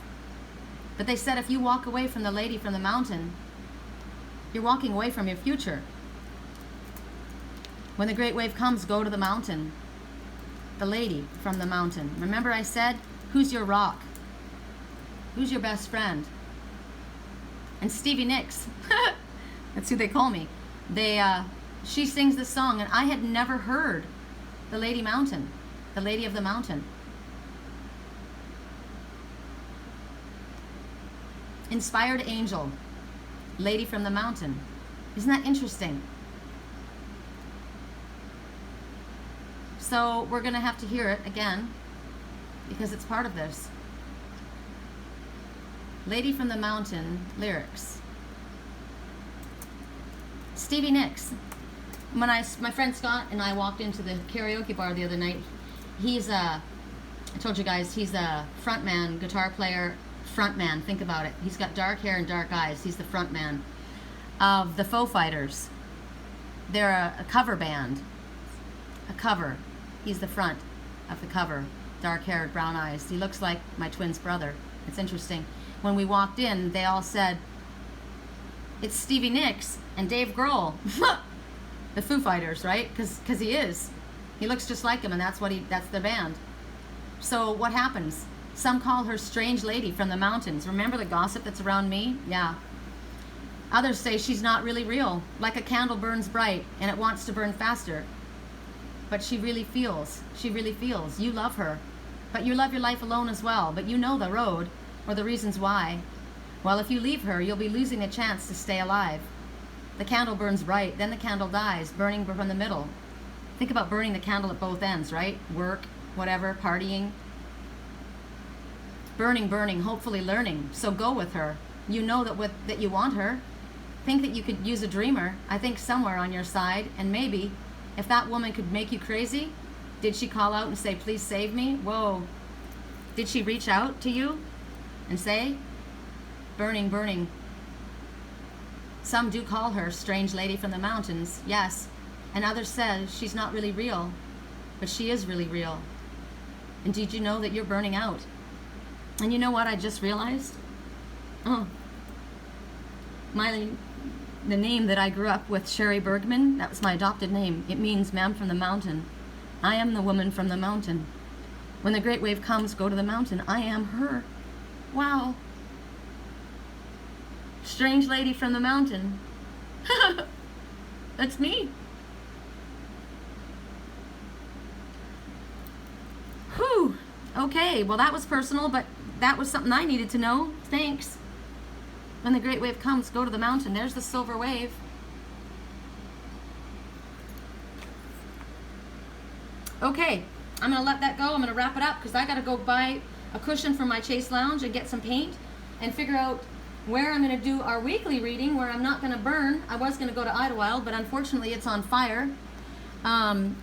But they said if you walk away from the Lady from the Mountain, you're walking away from your future. When the great wave comes, go to the mountain. The Lady from the Mountain. Remember I said, who's your rock? Who's your best friend? And Stevie Nicks, that's who they call me. She sings this song, and I had never heard the Lady Mountain, the Lady of the Mountain. Inspired angel, Lady from the Mountain. Isn't that interesting? So we're going to have to hear it again because it's part of this. Lady from the Mountain lyrics. Stevie Nicks. When my friend Scott and I walked into the karaoke bar the other night, I told you guys, he's a frontman, guitar player, frontman, think about it. He's got dark hair and dark eyes. He's the frontman of the Foo Fighters. They're a cover band. A cover. He's the front of the cover. Dark haired, brown eyes. He looks like my twin's brother. It's interesting. When we walked in, they all said, it's Stevie Nicks and Dave Grohl. The Foo Fighters, right? Because he is. He looks just like him, and that's the band. So what happens? Some call her strange lady from the mountains. Remember the gossip that's around me? Yeah. Others say she's not really real, like a candle burns bright and it wants to burn faster. But she really feels. You love her. But you love your life alone as well, but you know the road or the reasons why. Well, if you leave her, you'll be losing a chance to stay alive. The candle burns bright, then the candle dies, burning from the middle. Think about burning the candle at both ends, right? Work, whatever, partying. Burning, burning, hopefully learning. So go with her. You know that you want her. Think that you could use a dreamer, I think somewhere on your side, and maybe if that woman could make you crazy, did she call out and say, please save me? Whoa. Did she reach out to you and say, burning, burning? Some do call her strange lady from the mountains, yes, and others said she's not really real, but she is really real. And did you know that you're burning out? And you know what I just realized? Oh, the name that I grew up with, Sherry Bergman, that was my adopted name. It means man from the mountain. I am the woman from the mountain. When the great wave comes, go to the mountain. I am her. Wow. Strange lady from the mountain. That's me. Whew. Okay, well that was personal, but that was something I needed to know. Thanks. When the great wave comes, go to the mountain. There's the silver wave. Okay, I'm gonna let that go. I'm gonna wrap it up because I gotta go buy a cushion for my Chase Lounge and get some paint and figure out where I'm gonna do our weekly reading where I'm not gonna burn. I was gonna go to Idlewild, but unfortunately it's on fire.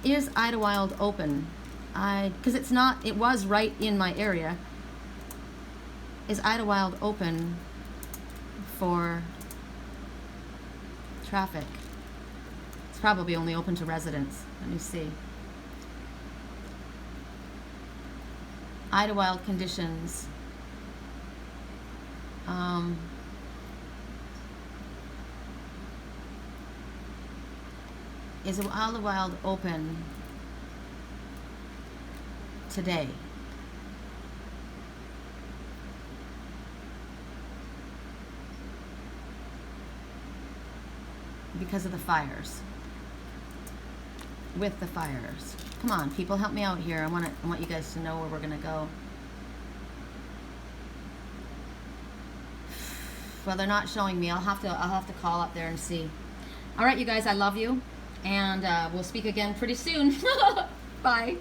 Is Idlewild open? Because it's not, it was right in my area. Is Idlewild open for traffic? It's probably only open to residents. Let me see. Idlewild conditions. Is Idlewild open today? Because of the fires. With the fires. Come on, people, help me out here. I want you guys to know where we're gonna go. Well, they're not showing me. I'll have to call up there and see. All right, you guys, I love you, and we'll speak again pretty soon. Bye.